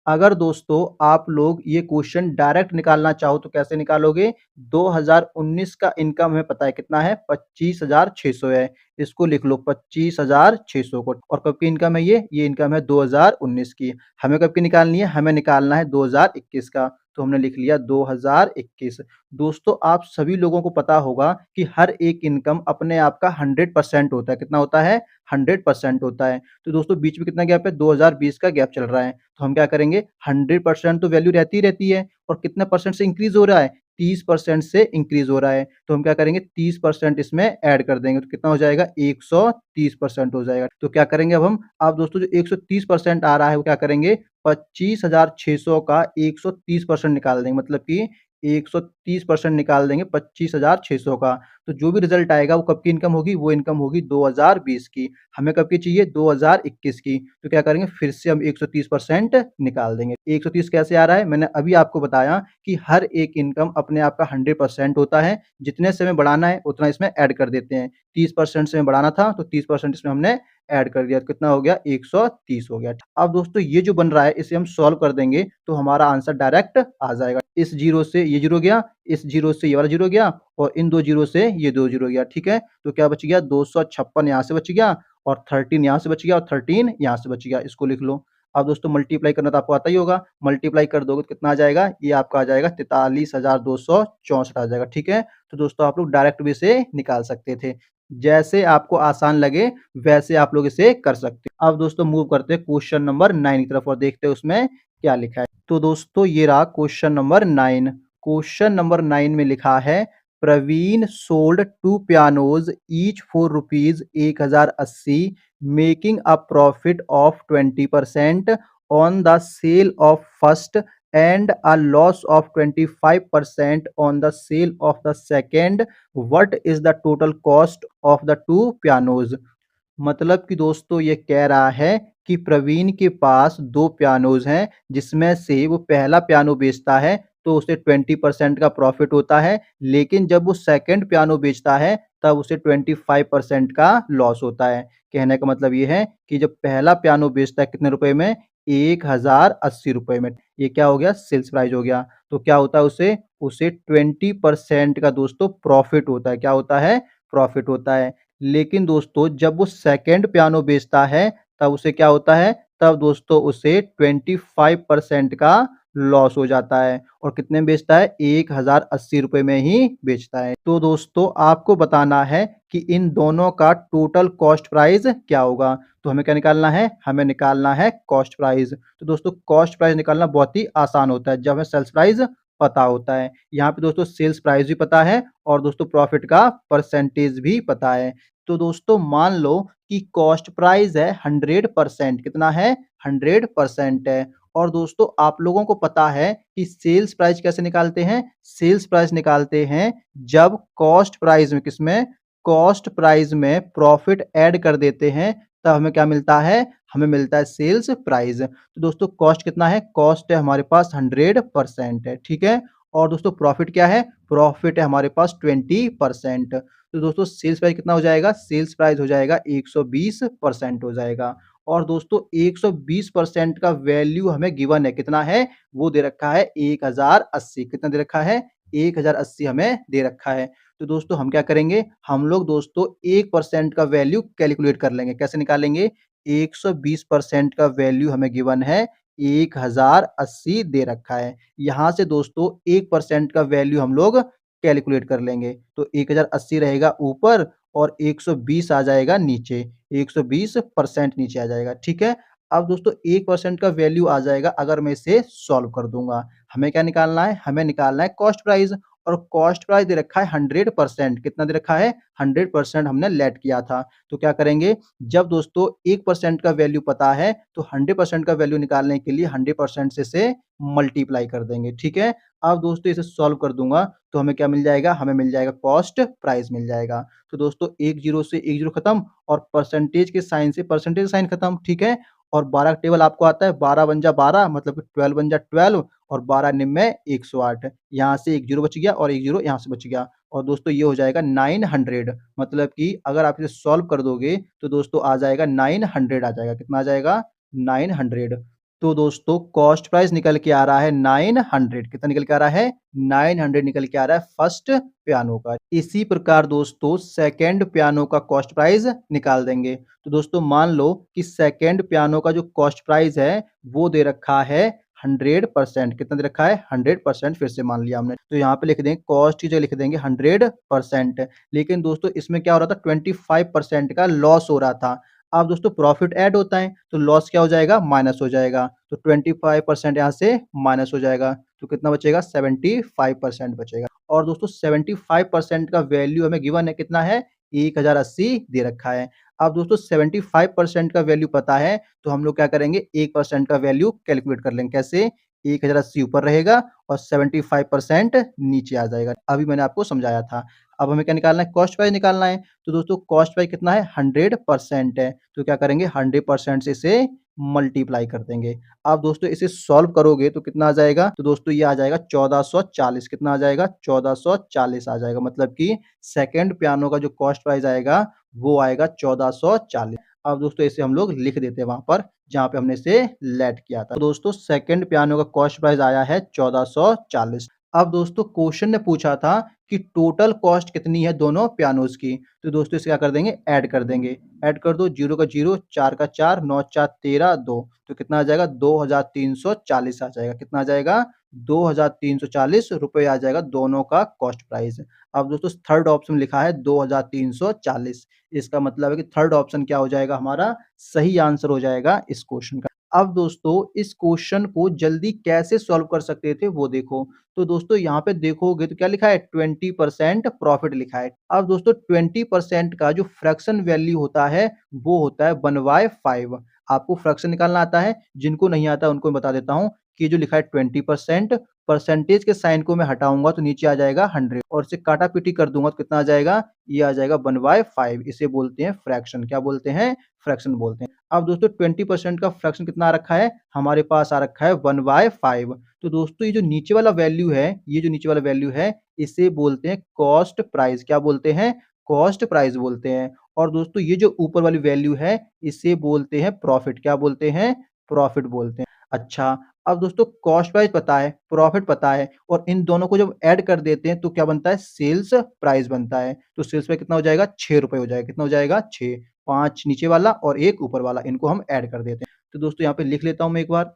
अगर दोस्तों आप लोग ये क्वेश्चन डायरेक्ट निकालना चाहो तो कैसे निकालोगे? 2019 का इनकम हमें पता है कितना है? 25,600 है। इसको लिख लो 25,600 को। और कब की इनकम है ये? ये इनकम है 2019 की। हमें कब की निकालनी है? हमें निकालना है 2021 का। तो हमने लिख लिया 2021। दोस्तों आप सभी लोगों को पता होगा कि हर एक इनकम अपने आप का 100% होता है। कितना होता है? 100% होता है। तो दोस्तों बीच में कितना गैप है? 2020 का गैप चल रहा है। तो हम क्या करेंगे? 100% तो वैल्यू रहती ही रहती है और कितने परसेंट से इंक्रीज हो रहा है? 30% से इंक्रीज हो रहा है। तो हम क्या करेंगे? 30% इसमें ऐड कर देंगे तो कितना हो जाएगा? 130% हो जाएगा। तो क्या करेंगे अब हम? अब दोस्तों जो 130% आ रहा है वो क्या करेंगे? 25,600 का 130% निकाल देंगे, मतलब कि 130% निकाल देंगे 25,600 का। तो जो भी रिजल्ट आएगा वो कब की इनकम होगी? वो इनकम होगी 2020 की। हमें कब की चाहिए? 2021 की। तो क्या करेंगे? फिर से हम 130% निकाल देंगे। 130 कैसे आ रहा है? मैंने अभी आपको बताया कि हर एक इनकम अपने आप का 100% होता है। जितने से हमें बढ़ाना है उतना इसमें ऐड कर देते हैं। 30% से हमें बढ़ाना था तो 30% इसमें हमने ऐड कर दिया। तो कितना हो गया? 130 हो गया। अब दोस्तों ये जो बन रहा है इसे हम सॉल्व कर देंगे तो हमारा आंसर डायरेक्ट आ जाएगा। इस जीरो से ये जीरो गया, इस जीरो से ये वाला जीरो गया और इन दो जीरो से ये दो जीरो गया, ठीक है? तो क्या बच गया? 256 यहाँ से बच गया और 13 यहाँ से बच गया और 13 यहाँ से बच गया। इसको लिख लो। अब दोस्तों मल्टीप्लाई करना तो आपको आता ही होगा। मल्टीप्लाई कर दोगे तो कितना आ जाएगा? ये आपका आ जाएगा 43,264 आ जाएगा, ठीक है? तो दोस्तों आप लोग डायरेक्ट भी इसे निकाल सकते थे। जैसे आपको आसान लगे वैसे आप लोग इसे कर सकते हो। अब दोस्तों मूव करते हैं क्वेश्चन नंबर 9 की तरफ और देखते हैं उसमें क्या लिखा है। तो दोस्तों ये रहा क्वेश्चन नंबर 9। क्वेश्चन नंबर 9 में लिखा है Praveen sold 2 pianos each for rupees 1080 making a profit of 20% on the sale of first and a loss of 25% on the sale of the second. What is the total cost of the two pianos? मतलब कि दोस्तों ये कह रहा है कि प्रवीण के पास 2 पियानोज़ हैं, जिसमें से वो पहला पियानो बेचता है तो उसे 20% का प्रॉफ़िट होता है, लेकिन जब वो सेकंड पियानो बेचता है तब उसे 25% का लॉस होता है। कहने का मतलब ये है कि जब पहला पियानो बेचता है कितने रुपए में? 1080 रुपए में। ये क्या हो गया? सेल्स प्राइस हो गया। तो क्या होता है उसे? उसे 20% का दोस्तों प्रॉफ़िट होता है। क्या होता है? प्रॉफ़िट होता है। लेकिन दोस्तों जब वो सेकंड पियानो बेचता है तब उसे क्या होता है? तब दोस्तों उसे 25% का लॉस हो जाता है और कितने में बेचता है? 1080 रुपए में ही बेचता है। तो दोस्तों आपको बताना है कि इन दोनों का टोटल कॉस्ट प्राइस क्या होगा? तो हमें क्या निकालना है? हमें निकालना है कॉस्ट प्राइस। तो दोस्तों कॉस्ट प्राइस निकालना बहुत ही आसान होता है जब हमें सेल्स प्राइस पता होता है। यहाँ पे दोस्तों सेल्स प्राइस भी पता है और दोस्तों प्रॉफिट का परसेंटेज भी पता है। तो दोस्तों मान लो कि कॉस्ट प्राइस है 100%। कितना है? 100% है। और दोस्तों आप लोगों को पता है कि सेल्स प्राइस कैसे निकालते हैं? सेल्स प्राइस निकालते हैं जब कॉस्ट प्राइस में किसमें? कॉस्ट प्राइस में प्रॉफिट ऐड कर देते हैं तब हमें क्या मिलता है? हमें मिलता है सेल्स प्राइस। तो दोस्तों कॉस्ट कितना है? कॉस्ट है हमारे पास 100% है, ठीक है? और दोस्तों प्रॉफिट क्या है? प्रॉफिट है हमारे पास 20%। तो दोस्तों सेल्स प्राइस कितना हो जाएगा? सेल्स प्राइस हो जाएगा 120% हो जाएगा। और दोस्तों 120% का वैल्यू हमें गिवन है। कितना है? वो दे रखा है 1080। कितना दे रखा है? 1080 हमें दे रखा है। तो दोस्तों हम क्या करेंगे? हम लोग दोस्तों 1% का वैल्यू कैलकुलेट कर लेंगे। कैसे निकालेंगे? 120% का वैल्यू हमें गिवन है 1080 दे रखा है। यहाँ से दोस्तों 1% का वैल्यू हम लोग कैलकुलेट कर लेंगे। तो 1080 रहेगा ऊपर और 120 आ जाएगा नीचे। 120% नीचे आ जाएगा, ठीक है? अब दोस्तों 1% का वैल्यू आ जाएगा अगर मैं इसे सॉल्व कर दूँगा। हमें क्या निकालना है? हमें निकालना है कॉस्ट प्राइस और कॉस्ट प्राइस दे रखा है 100%। कितना दे रखा है? 100% हमने लेट किया था। तो क्या करेंगे? जब दोस्तों 1% का वैल्यू पता है तो 100% का वैल्यू निकालने के लिए 100% से इसे मल्टीप्लाई कर देंगे, ठीक है? अब दोस्तों इसे सॉल्व कर दूँगा तो हमें क्या मिल जाएगा? हमें मिल जाएगा कॉस्ट प्राइस मिल जाएगा। तो दोस्तों 1 ज़ीरो से 1 ज़ीरो खत्म और परसेंटेज के साइन से परसेंटेज साइन खत्म, ठीक है? और 12 का टेबल आपको आता है, 12 बन जा 12 मतलब कि 12 बन जा 12 और 12 निम्न में 108 यहाँ से 1 ज़ीरो बच गया और 1 ज़ीरो यहाँ से बच गया और दोस्तों ये हो जाएगा 900 मतलब कि अगर आप इसे सॉल्व कर दोगे तो दोस्तों आ जाएगा 900 आ जाएगा। कितना आ जाएगा? 900 तो दोस्तों कॉस्ट प्राइस निकल के आ रहा है 900 कितना निकल के आ रहा है? 900 निकल के आ रहा है फर्स्ट पियानो का। इसी प्रकार दोस्तों सेकंड पियानो का कॉस्ट प्राइस निकाल देंगे। तो दोस्तों मान लो कि सेकंड पियानो का जो कॉस्ट प्राइस है वो दे रखा है 100% कितना दे रखा है? 100% फिर से मान लिया हमने। तो यहाँ पे लिख देंगे कॉस्ट की जगह लिख देंगे 100% लेकिन दोस्तों इसमें क्या हो रहा था 25% का लॉस हो रहा था। अब दोस्तों प्रॉफिट ऐड होता है तो लॉस क्या हो जाएगा? माइनस हो जाएगा। तो 25% यहाँ से माइनस हो जाएगा। तो कितना बचेगा? 75% बचेगा। और दोस्तों 75% का वैल्यू हमें गिवन है कितना है? 1080 दे रखा है। अब दोस्तों 75% का वैल्यू पता है तो हम लोग क्या करेंगे 1% का वैल्यू कैलकुलेट कर लेंगे। कैसे? 1080 ऊपर रहेगा और 75% नीचे आ जाएगा। अभी मैंने आपको समझाया था। अब हमें क्या निकालना है? कॉस्ट प्राइस निकालना है। तो दोस्तों कॉस्ट प्राइस कितना है? 100% है। तो क्या करेंगे 100% से इसे मल्टीप्लाई कर देंगे। अब दोस्तों इसे सॉल्व करोगे तो कितना आ जाएगा? तो दोस्तों ये आ जाएगा 1440 कितना आ जाएगा? 1440 आ जाएगा मतलब कि सेकंड पियानो का जो कॉस्ट प्राइस आएगा वो आएगा 1440। अब दोस्तों इसे हम लोग लिख देते हैं वहाँ पर जहाँ पे हमने इसे लेट किया था। तो दोस्तों सेकंड पियानो का कॉस्ट प्राइस आया है 1440। अब दोस्तों क्वेश्चन ने पूछा था कि टोटल कॉस्ट कितनी है दोनों पियानोज़ की? तो दोस्तों इसे क्या कर देंगे? ऐड कर देंगे। ऐड कर दो 0 का 0 4 का 4 9 4 13 2 तो कितना आ जाएगा? 2340 आ जाएगा। कितना आ जाएगा? 2340 रुपए आ जाएगा दोनों का कॉस्ट प्राइस। अब दोस्तों थर्ड ऑप्शन लिखा है 2340 इसका मतलब है कि थर्ड ऑप्शन क्या हो जाएगा हमारा? सही आंसर हो जाएगा इस क्वेश्चन का। अब दोस्तों इस क्वेश्चन को जल्दी कैसे सॉल्व कर सकते थे वो देखो। तो दोस्तों यहाँ पे देखोगे तो क्या लिखा है 20% प्रॉफिट लिखा है। अब दोस्तों 20% का जो फ्रैक्शन वैल्यू होता है वो होता है 1/5। आपको फ्रैक्शन निकालना आता है? जिनको नहीं आता उनको मैं बता देता हूँ कि जो लिखा है 20% परसेंटेज के साइन को मैं हटाऊँगा तो नीचे आ जाएगा 100 और इसे काटा-पीटी कर दूँगा तो कितना आ जाएगा? ये आ जाएगा 1/5 इसे बोलते हैं फ्रैक्शन। क्या बोलते हैं? फ्रैक्शन बोलते हैं। अब दोस्तों 20% का फ्रैक्शन कितना आ रखा है? हमारे पास आ रखा है 1/5 तो दोस्तों ये जो नीचे वाला वैल्यू है, ये जो नीचे वाला वैल्यू है, इसे बोलते हैं कॉस्ट प्राइस। क्या बोलते हैं? कॉस्ट प्राइस बोलते हैं। और दोस्तों ये जो ऊपर वाली वैल्यू है, इसे बोलते हैं प्रॉफिट। क्या बोलते हैं? प्रॉफिट बोलते हैं। अच्छा, अब दोस्तों कॉस्ट प्राइस पता है, प्रॉफिट पता है और इन दोनों को जब ऐड कर देते हैं तो क्या बनता है? सेल्स प्राइस बनता है। तो सेल्स प्राइस कितना हो जाएगा? ₹6 हो जाएगा। कितना हो जाएगा? 6 5 नीचे वाला और 1 ऊपर वाला, इनको हम ऐड कर देते हैं। तो दोस्तों यहाँ पे लिख लेता हूँ मैं एक बार।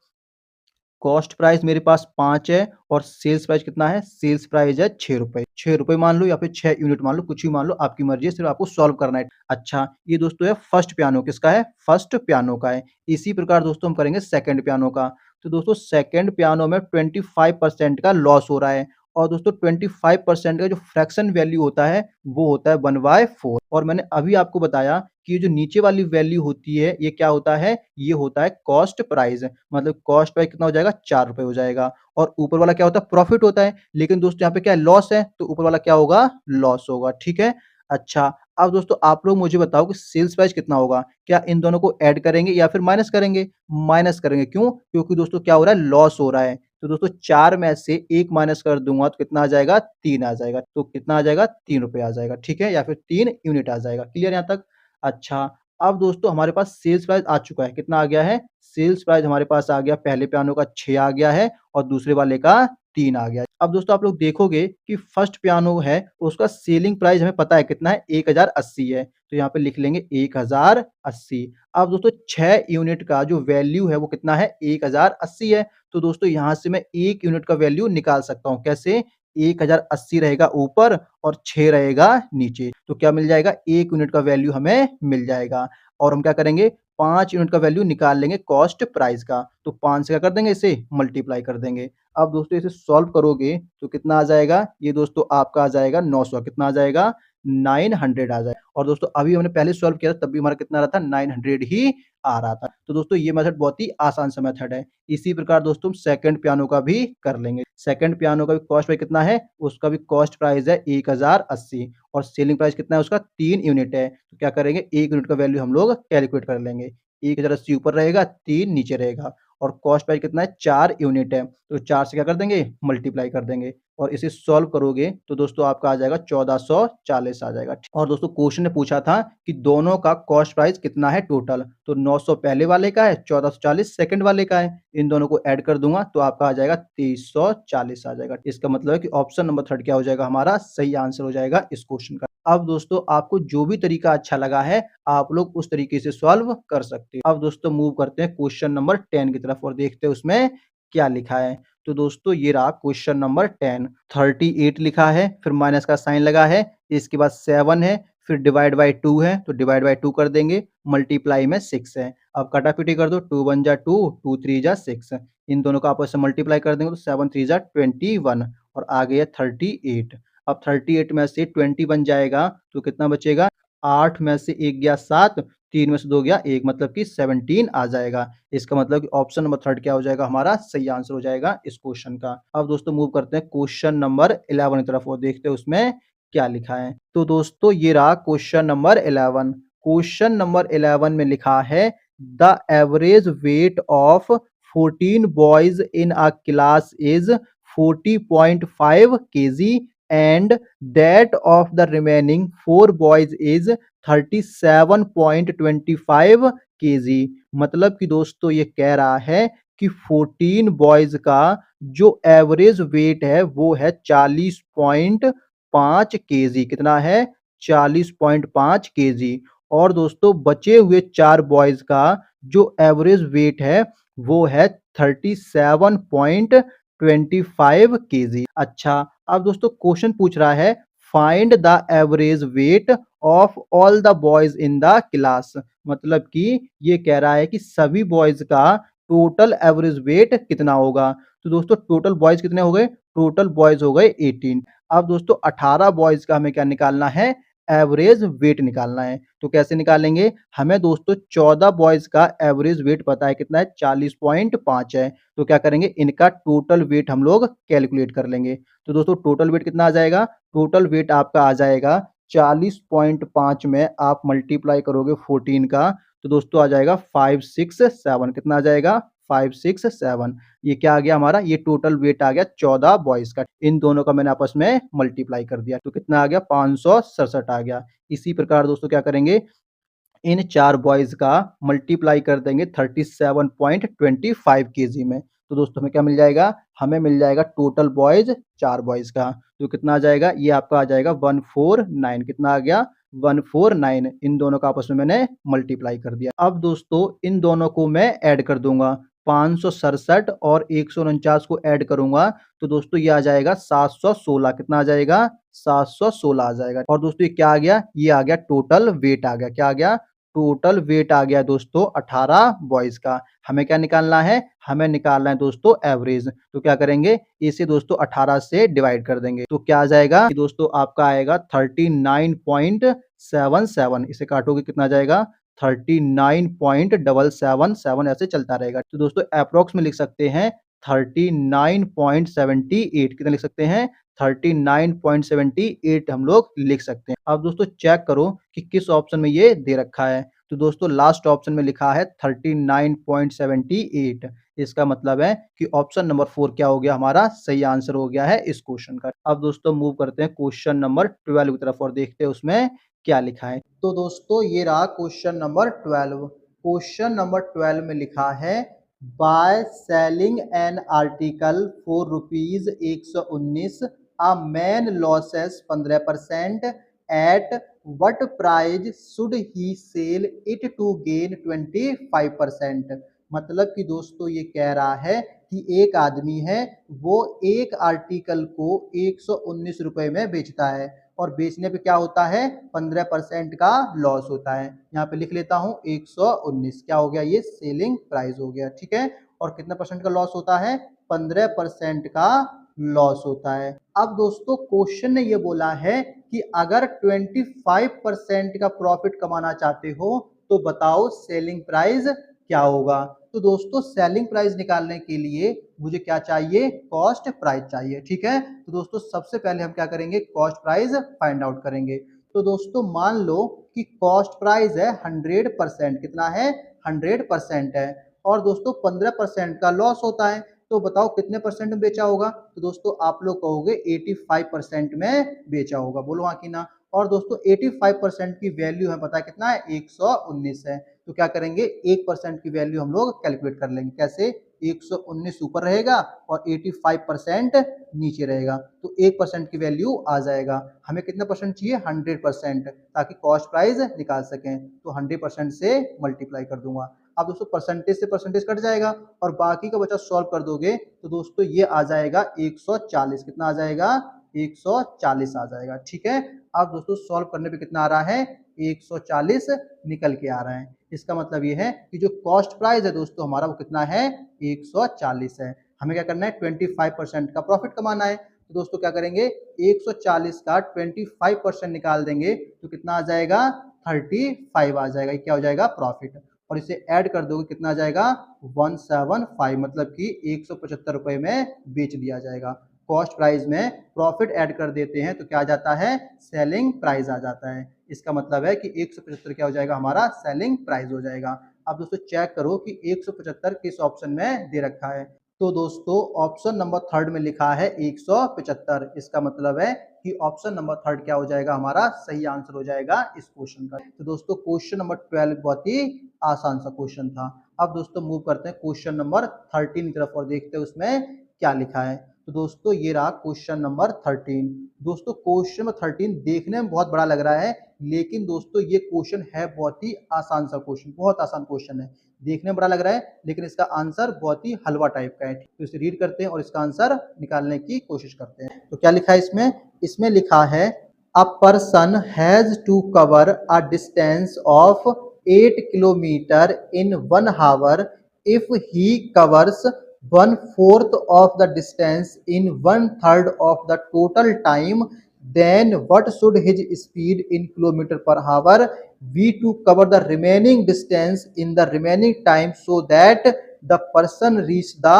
कॉस्ट प्राइस मेरे पास 5 है और सेल्स प्राइस कितना है? सेल्स प्राइस है ₹6 ₹6 मान लो या फिर 6 यूनिट मान लो, कुछ भी मान लो, आपकी मर्ज़ी है, सिर्फ़ आपको सॉल्व करना है। अच्छा, ये दोस्तों है फर्स्ट पियानो, किसका है? फर्स्ट पियानो का है। इसी प्रकार दोस्तों हम करेंगे सेकंड पियानो का। तो दोस्तों सेकंड पियानो में 25% का लॉस हो रहा है और दोस्तों 25% का जो फ्रैक्शन वैल्यू होता है, वो होता है 1/4 और मैंने अभी आपको बताया कि ये जो नीचे वाली वैल्यू होती है, ये क्या होता है? ये होता है कॉस्ट प्राइस मतलब कॉस्ट प्राइस कितना हो जाएगा? ₹4 हो जाएगा और ऊपर वाला क्या होता है? प्रॉफिट होता है। लेकिन दोस्तों यहाँ पे क्या है? लॉस है, तो ऊपर वाला क्या होगा? लॉस होगा, ठीक है? अच्छा, अब दोस्तों आप लोग मुझे बताओ कि सेल्स प्राइस कितना होगा? क्या इन दोनों को ऐड करेंगे या फिर माइनस करेंगे? माइनस करेंगे, क्यों? क्योंकि दोस्तों क्या हो रहा है? लॉस हो रहा है। तो दोस्तों 4 में से 1 माइनस कर दूँगा तो कितना आ जाएगा? 3 आ जाएगा। तो कितना आ जाएगा? ₹3 आ जाएगा, ठीक है? या फिर 3 यूनिट आ जाएगा। क्लियर यहाँ तक? अच्छा, अब दोस्तों हमारे पास सेल्स प्राइस आ चुका है। कितना आ गया है? सेल्स प्राइस हमारे पास आ गया, पहले पियानो का 6 आ गया है और दूसरे वाले का 3 आ गया है। अब दोस्तों आप लोग देखोगे कि फर्स्ट पियानो है, उसका सेलिंग प्राइस हमें पता है कितना है? 1080 है। तो यहाँ पे लिख लेंगे 1080। अब दोस्तों 6 यूनिट का जो वैल्यू है वो कितना है? 1080 है। तो दोस्तों यहाँ से मैं 1 यूनिट का वैल्यू निकाल सकता हूँ। कैसे? 1080 रहेगा ऊपर और 6 रहेगा नीचे। तो क्या मिल जाएगा? 1 यूनिट का वैल्यू हमें मिल जाएगा और हम क्या करेंगे? 5 यूनिट का वैल्यू निकाल लेंगे कॉस्ट प्राइस का। तो 5 से क्या कर देंगे? इसे मल्टीप्लाई कर देंगे। अब दोस्तों इसे सॉल्व करोगे तो कितना आ जाएगा? ये दोस्तों आपका आ जाएगा 900 कितना आ जाएगा? 900 आ जाए। और दोस्तों अभी हमने पहले सॉल्व किया था तब भी हमारा कितना आ रहा था 900 ही आ रहा था। तो दोस्तों ये मेथड बहुत ही आसान सा मेथड है। इसी प्रकार दोस्तों हम सेकंड पियानो का भी कर लेंगे। सेकंड पियानो का भी कॉस्ट प्राइस कितना है? उसका भी कॉस्ट प्राइस है 1080 और सेलिंग प्राइस कितना है उसका 3 यूनिट है। तो क्या करेंगे 1 यूनिट का वैल्यू हम लोग कैलकुलेट कर लेंगे। 1080 ऊपर रहेगा, 3 नीचे रहेगा और कॉस्ट प्राइस कितना है 4 यूनिट है। तो 4 से क्या कर देंगे मल्टीप्लाई कर देंगे और इसे सॉल्व करोगे तो दोस्तों आपका आ जाएगा 1440 आ जाएगा। और दोस्तों क्वेश्चन ने पूछा था कि दोनों का कॉस्ट प्राइस कितना है टोटल, तो 900 पहले वाले का है, 1440 सेकंड वाले का है। इन दोनों को ऐड कर दूंगा तो आपका आ जाएगा 2340 आ जाएगा। इसका मतलब है कि ऑप्शन नंबर थर्ड क्या हो जाएगा हमारा सही आंसर हो जाएगा इस क्वेश्चन का। अब दोस्तों आपको जो भी तरीका अच्छा लगा है आप लोग उस तरीके से सॉल्व कर सकते हो। अब दोस्तों मूव करते हैं क्वेश्चन नंबर 10 की तरफ और देखते हैं उसमें क्या लिखा है। तो दोस्तों ये रहा क्वेश्चन नंबर 10। 38 लिखा है, फिर माइनस का साइन लगा है, इसके बाद 7 है, फिर डिवाइड बाय 2 है तो डिवाइड बाय 2 कर देंगे, मल्टीप्लाई में 6 है। अब काटापीटी कर दो, 2 1 जा 2, 2 3 जा 6। इन दोनों को आपस में मल्टीप्लाई कर देंगे तो 7 3 जा 21 और आ गया 38। अब 38 में से 20 बन जाएगा तो कितना बचेगा? 8 में से 1 गया 7, 3 में से 2 गया 1 मतलब कि 17 आ जाएगा। इसका मतलब कि ऑप्शन नंबर थर्ड क्या हो जाएगा हमारा सही आंसर हो जाएगा इस क्वेश्चन का। अब दोस्तों मूव करते हैं क्वेश्चन नंबर 11 की तरफ और देखते हैं उसमें क्या लिखा है। तो दोस्तों ये रहा क्वेश्चन नंबर 11। क्वेश्चन नंबर 11 में लिखा है the average weight of 14 boys in a class is 40.5 kg and that of the remaining 4 boys is 37.25 kg। मतलब कि दोस्तों ये कह रहा है कि 14 बॉयज का जो एवरेज वेट है वो है 40.5 केजी। कितना है? 40.5 केजी। और दोस्तों बचे हुए 4 बॉयज का जो एवरेज वेट है वो है 37.25 केजी। अच्छा अब दोस्तों क्वेश्चन पूछ रहा है find the average weight of all the boys in the class. मतलब कि ये कह रहा है कि सभी बॉयज का टोटल एवरेज वेट कितना होगा। तो दोस्तों टोटल बॉयज कितने हो गए? टोटल बॉयज हो गए 18। अब दोस्तों 18 बॉयज का हमें क्या निकालना है? एवरेज वेट निकालना है। तो कैसे निकालेंगे? हमें दोस्तों 14 बॉयज का एवरेज वेट पता है कितना है 40.5 है। तो क्या करेंगे इनका टोटल वेट हम लोग कैलकुलेट कर लेंगे। तो दोस्तों टोटल वेट कितना आ जाएगा? टोटल वेट आपका आ जाएगा 40.5 में आप मल्टीप्लाई करोगे 14 का तो दोस्तों आ जाएगा 567। कितना आ जाएगा? 567। ये क्या आ गया हमारा? ये टोटल वेट आ गया 14 बॉयज का। इन दोनों का मैंने आपस में मल्टीप्लाई कर दिया तो कितना आ गया? 567 आ गया। इसी प्रकार दोस्तों क्या करेंगे इन 4 बॉयज का मल्टीप्लाई कर देंगे 37.25 केजी में। तो दोस्तों हमें क्या मिल जाएगा? हमें मिल जाएगा टोटल बॉयज 4 बॉयज का। तो कितना आ जाएगा? ये आपका आ जाएगा 149। कितना आ गया? 149। इन दोनों का आपस में मैंने मल्टीप्लाई कर दिया। अब दोस्तों इन दोनों को मैं ऐड कर दूंगा। 567 और 149 को ऐड करूंगा तो दोस्तों ये आ जाएगा 716। कितना आ जाएगा? 716 आ जाएगा। और दोस्तों ये क्या आ गया? ये आ गया टोटल वेट आ गया। क्या आ गया? टोटल वेट आ गया दोस्तों 18 बॉयज का। हमें क्या निकालना है? हमें निकालना है दोस्तों एवरेज। तो क्या करेंगे इसे दोस्तों 18 से डिवाइड कर देंगे तो क्या आ जाएगा? दोस्तों आपका आएगा 39.77। इसे काटोगे कितना आ जाएगा? 39.777 ऐसे चलता रहेगा। तो दोस्तों अप्रोक्स में लिख सकते हैं 39.78। कितना लिख सकते हैं? 39.78 हम लोग लिख सकते हैं। अब दोस्तों चेक करो कि किस ऑप्शन में ये दे रखा है। तो दोस्तों लास्ट ऑप्शन में लिखा है 39.78। इसका मतलब है कि ऑप्शन नंबर 4 क्या हो गया हमारा सही आंसर हो गया है इस क्वेश्चन का। अब दोस्तों मूव करते हैं क्वेश्चन नंबर 12 की तरफ और देखते हैं उसमें क्या लिखा है। तो दोस्तों ये रहा क्वेश्चन नंबर 12। क्वेश्चन नंबर 12 में लिखा है by selling an article for rupees 119 a man loses 15% at what price should he sell it to gain 25%। मतलब कि दोस्तों ये कह रहा है कि एक आदमी है वो एक आर्टिकल को 119 रुपए में बेचता है और बेचने पे क्या होता है 15% का लॉस होता है। यहाँ पे लिख लेता हूँ 119 क्या हो गया ये सेलिंग प्राइस हो गया। ठीक है और कितना परसेंट का लॉस होता है 15% का लॉस होता है। अब दोस्तों क्वेश्चन ने ये बोला है कि अगर 25% का प्रॉफिट कमाना चाहते हो तो बताओ सेलिंग प्राइस क्या होगा। तो दोस्तों सेलिंग प्राइस निकालने के लिए मुझे क्या चाहिए, कॉस्ट प्राइस चाहिए। ठीक है, तो दोस्तों सबसे पहले हम क्या करेंगे, कॉस्ट प्राइस फाइंड आउट करेंगे। तो दोस्तों मान लो कि कॉस्ट प्राइस है 100%, कितना है 100% है, और दोस्तों 15% का लॉस होता है। तो बताओ कितने परसेंट में बेचा होगा। तो दोस्तों आप लोग कहोगे 85% में बेचा होगा, बोलो हाँ कि ना। और दोस्तों 85% की वैल्यू है पता है कितना है, 119 है। तो क्या करेंगे, 1% की वैल्यू हम लोग कैलकुलेट कर लेंगे। कैसे, 119 ऊपर रहेगा और 85% नीचे रहेगा, तो 1% की वैल्यू आ जाएगा। हमें कितना परसेंट चाहिए, 100%, ताकि कॉस्ट प्राइस निकाल सकें। तो 100% से मल्टीप्लाई कर दूंगा। अब दोस्तों परसेंटेज से परसेंटेज कट जाएगा और बाकी का बचा सॉल्व कर दोगे तो दोस्तों ये आ जाएगा 140। कितना आ जाएगा, 140 आ जाएगा। ठीक है, अब दोस्तों सॉल्व करने पे कितना आ रहा है, 140 निकल के आ रहा है। इसका मतलब ये है कि जो कॉस्ट प्राइस है दोस्तों हमारा वो कितना है, 140 है। हमें क्या करना है, 25% का प्रॉफिट कमाना है। तो दोस्तों क्या करेंगे, 140 का 25% निकाल देंगे तो कितना आ जाएगा, 35 आ जाएगा। क्या हो जाएगा, प्रॉफिट। और इसे ऐड कर दोगे कितना आ जाएगा, 175, मतलब कि 175 रुपए में बेच दिया जाएगा। कॉस्ट प्राइस में प्रॉफिट ऐड कर देते हैं तो क्या आ जाता है, सेलिंग प्राइस आ जाता है। इसका मतलब है कि 175 क्या हो जाएगा, हमारा सेलिंग प्राइस हो जाएगा। अब दोस्तों चेक करो कि 175 किस ऑप्शन में दे रखा है। तो दोस्तों ऑप्शन नंबर थर्ड में लिखा है 175। इसका मतलब है कि ऑप्शन नंबर थर्ड क्या हो जाएगा, हमारा सही आंसर हो जाएगा इस क्वेश्चन का। तो दोस्तों क्वेश्चन नंबर 12 बहुत ही आसान सा क्वेश्चन था। अब दोस्तों मूव करते हैं क्वेश्चन नंबर 13 की तरफ और देखते हैं उसमें क्या लिखा है। तो दोस्तों ये रहा क्वेश्चन नंबर 13। दोस्तों क्वेश्चन नंबर 13 देखने में बहुत बड़ा लग रहा है, लेकिन दोस्तों ये क्वेश्चन है बहुत ही आसान सा क्वेश्चन, बहुत आसान क्वेश्चन है। देखने में बड़ा लग रहा है लेकिन इसका आंसर बहुत ही हलवा टाइप का है। तो इसे रीड करते हैं और इसका आंसर निकालने की कोशिश करते हैं। तो क्या लिखा है इसमें, इसमें लिखा है a person has to cover a distance of 8 kilometre in 1 hour if he covers 1/4 of the distance in 1/3 of the total time, then what should his speed in kilometer per hour be to cover the remaining distance in the remaining time so that the person reach the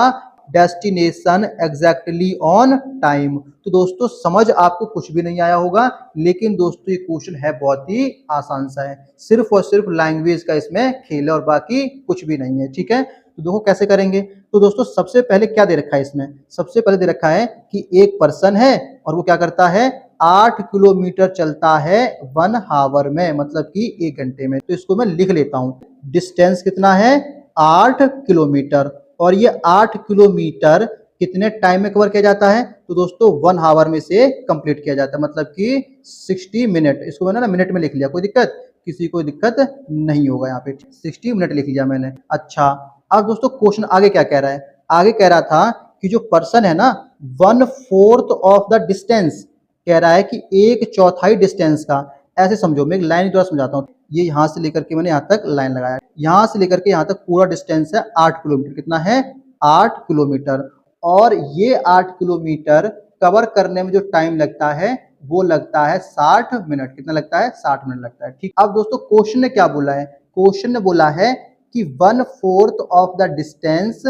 destination exactly on time. तो दोस्तों समझ आपको कुछ भी नहीं आया होगा, लेकिन दोस्तों ये क्वेश्चन है बहुत ही आसान सा है। सिर्फ और सिर्फ लैंग्वेज का इसमें खेल है और बाकी कुछ भी नहीं है। ठीक है, तो देखो कैसे करेंगे। तो दोस्तों सबसे पहले क्या दे रखा है इसमें, सबसे पहले दे रखा है कि एक पर्सन है और वो क्या करता है, 8 किलोमीटर चलता है 1 आवर में, मतलब कि 1 घंटे में। तो इसको मैं लिख लेता हूं, डिस्टेंस कितना है, 8 किलोमीटर, और ये 8 किलोमीटर कितने टाइम में कवर किया जाता है, तो दोस्तों 1 आवर में से कंप्लीट किया जाता है, मतलब कि 60 मिनट। इसको मैंने ना मिनट में लिख लिया, कोई दिक्कत, किसी को दिक्कत नहीं होगा यहाँ पे, 60 मिनट लिख लिया मैंने। अच्छा अब दोस्तों क्वेश्चन आगे क्या कह रहा है, आगे कह रहा था कि जो पर्सन है ना 1/4 ऑफ द डिस्टेंस, कह रहा है कि 1/4 डिस्टेंस का। ऐसे समझो, मैं एक लाइन द्वारा समझाता हूँ। ये यहाँ से लेकर के मैंने यहाँ तक लाइन लगाया, यहाँ से लेकर के यहाँ तक पूरा डिस्टेंस है 8 किलोमीटर। कितना है, 8 किलोमीटर। और ये 8 किलोमीटर कवर करने में जो टाइम लगता है वो लगता है 60 मिनट। कितना लगता है, 60 मिनट लगता है। ठीक, अब दोस्तों क्वेश्चन ने क्या बोला है, क्वेश्चन ने बोला है कि 1/4 of the distance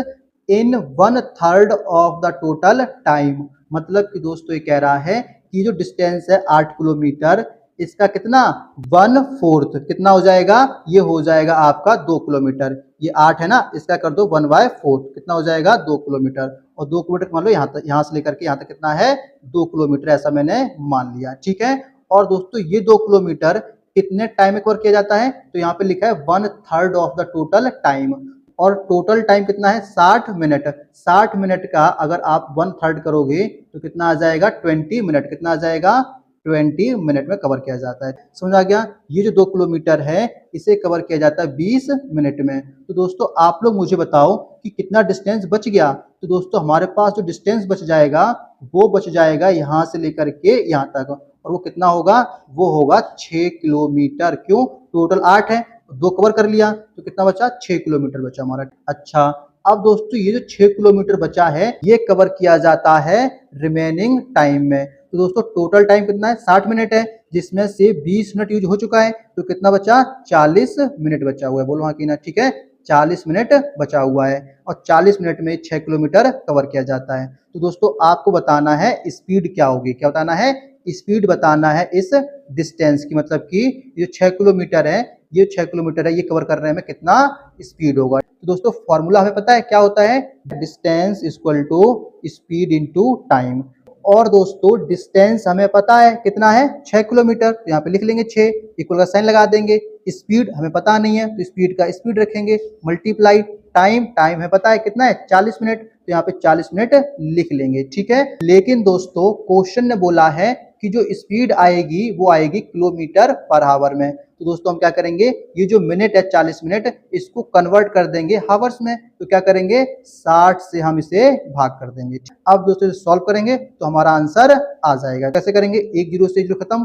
in 1/3 of the total time. मतलब कि दोस्तों ये कह रहा है कि जो डिस्टेंस है 8 किलोमीटर, इसका कितना 1/4 कितना हो जाएगा, ये हो जाएगा आपका 2 किलोमीटर। ये 8 है ना, इसका कर दो 1/4, कितना हो जाएगा 2 किलोमीटर। और 2 किलोमीटर मान लो यहाँ तक, यहाँ से लेकर के यहाँ तक कितना है 2 किलोमीटर, ऐसा मैंने मान लिया। ठीक है, और दोस्तों ये 2 किलोमीटर कितने टाइम में कवर किया जाता है, तो यहाँ पे लिखा है 1/3 ऑफ द टोटल टाइम। और टोटल टाइम कितना है, 60 मिनट। 60 मिनट का अगर आप 1/3 करोगे तो कितना आ जाएगा, 20 मिनट। कितना आ जाएगा, 20 मिनट में कवर किया जाता है। समझ आ गया। ये जो 2 किलोमीटर है इसे कवर किया जाता है 20 मिनट में। तो दोस्तों आप लोग मुझे बताओ कि कितना डिस्टेंस बच गया। तो दोस्तों हमारे पास जो डिस्टेंस बच जाएगा वो बच जाएगा यहाँ से लेकर के यहाँ तक, और वो कितना होगा, वो होगा 6 किलोमीटर। क्यों, टोटल 8 है, 2 कवर कर लिया तो कितना बचा, 6 किलोमीटर बचा हमारा। अच्छा अब दोस्तों ये जो 6 किलोमीटर बचा है ये कवर किया जाता है रिमेनिंग टाइम में। तो दोस्तों टोटल टाइम कितना है 60 मिनट है, जिसमें से 20 मिनट यूज हो चुका है, तो कितना बचा 40 मिनट बचा हुआ है। बोलो हाँ कि ना, ठीक है 40 मिनट बचा हुआ है और 40 मिनट में 6 किलोमीटर कवर किया जाता है। तो दोस्तों आपको बताना है स्पीड क्या होगी, क्या बताना है, स्पीड बताना है इस डिस्टेंस की, मतलब कि ये 6 किलोमीटर है, ये 6 किलोमीटर है, ये कवर करने में कितना स्पीड होगा। तो दोस्तों फॉर्मूला हमें पता है क्या होता है, distance equal to speed into time. और दोस्तों डिस्टेंस हमें पता है कितना है 6 किलोमीटर, तो यहाँ पे लिख लेंगे 6, इक्वल का साइन लगा देंगे। स्पीड हमें पता नहीं है तो स्पीड का स्पीड रखेंगे, मल्टीप्लाई टाइम, टाइम हमें पता है कितना है 40 मिनट, तो यहाँ पे 40 मिनट लिख लेंगे, ठीक है। लेकिन दोस्तों क्वेश्चन ने बोला है कि जो स्पीड आएगी वो आएगी किलोमीटर पर आवर में। तो दोस्तों हम क्या करेंगे, ये जो मिनट है 40 मिनट, इसको कन्वर्ट कर देंगे हावर्स में। तो क्या करेंगे 60 से हम इसे भाग कर देंगे। अब दोस्तों सॉल्व करेंगे तो हमारा आंसर आ जाएगा। कैसे करेंगे, एक जीरो से जीरो खत्म,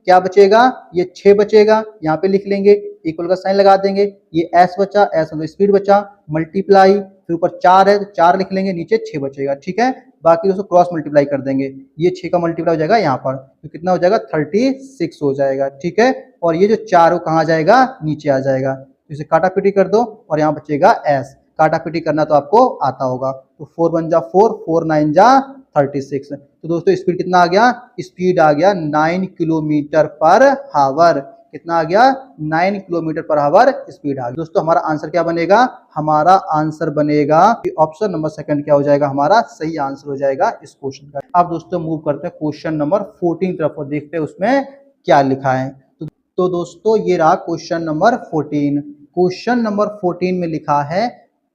क्या बचेगा, ये 6 बचेगा, यहाँ पे लिख लेंगे, इक्वल का साइन लगा देंगे, ये एस बचा, एस मतलब स्पीड बचा, मल्टीप्लाई, फिर ऊपर 4 है तो 4 लिख लेंगे, नीचे 6 बचेगा, ठीक है। बाकी दोस्तों क्रॉस मल्टीप्लाई कर देंगे, ये 6 का मल्टीप्लाई हो जाएगा यहाँ पर, तो कितना हो जाएगा 36 हो जाएगा, ठीक है। और ये जो 4 हो कहाँ जाएगा, नीचे आ जाएगा, तो इसे काटा पीटी कर दो और यहाँ बचेगा एस। काटा पीटी करना तो आपको आता होगा, तो 4 1 जा 4, 4 9 जा 36। तो दोस्तों स्पीड कितना आ गया, स्पीड आ गया 9 किलोमीटर पर हावर। कितना आ गया 9 किलोमीटर पर हावर स्पीड आ गया। दोस्तों हमारा आंसर क्या बनेगा, हमारा आंसर बनेगा ऑप्शन नंबर सेकंड क्या हो जाएगा, हमारा सही आंसर हो जाएगा इस क्वेश्चन का। अब दोस्तों मूव करते हैं क्वेश्चन नंबर 14 तरफ और देखते हैं उसमें क्या लिखा है। तो दोस्तों ये रहा क्वेश्चन नंबर 14। क्वेश्चन नंबर 14 में लिखा है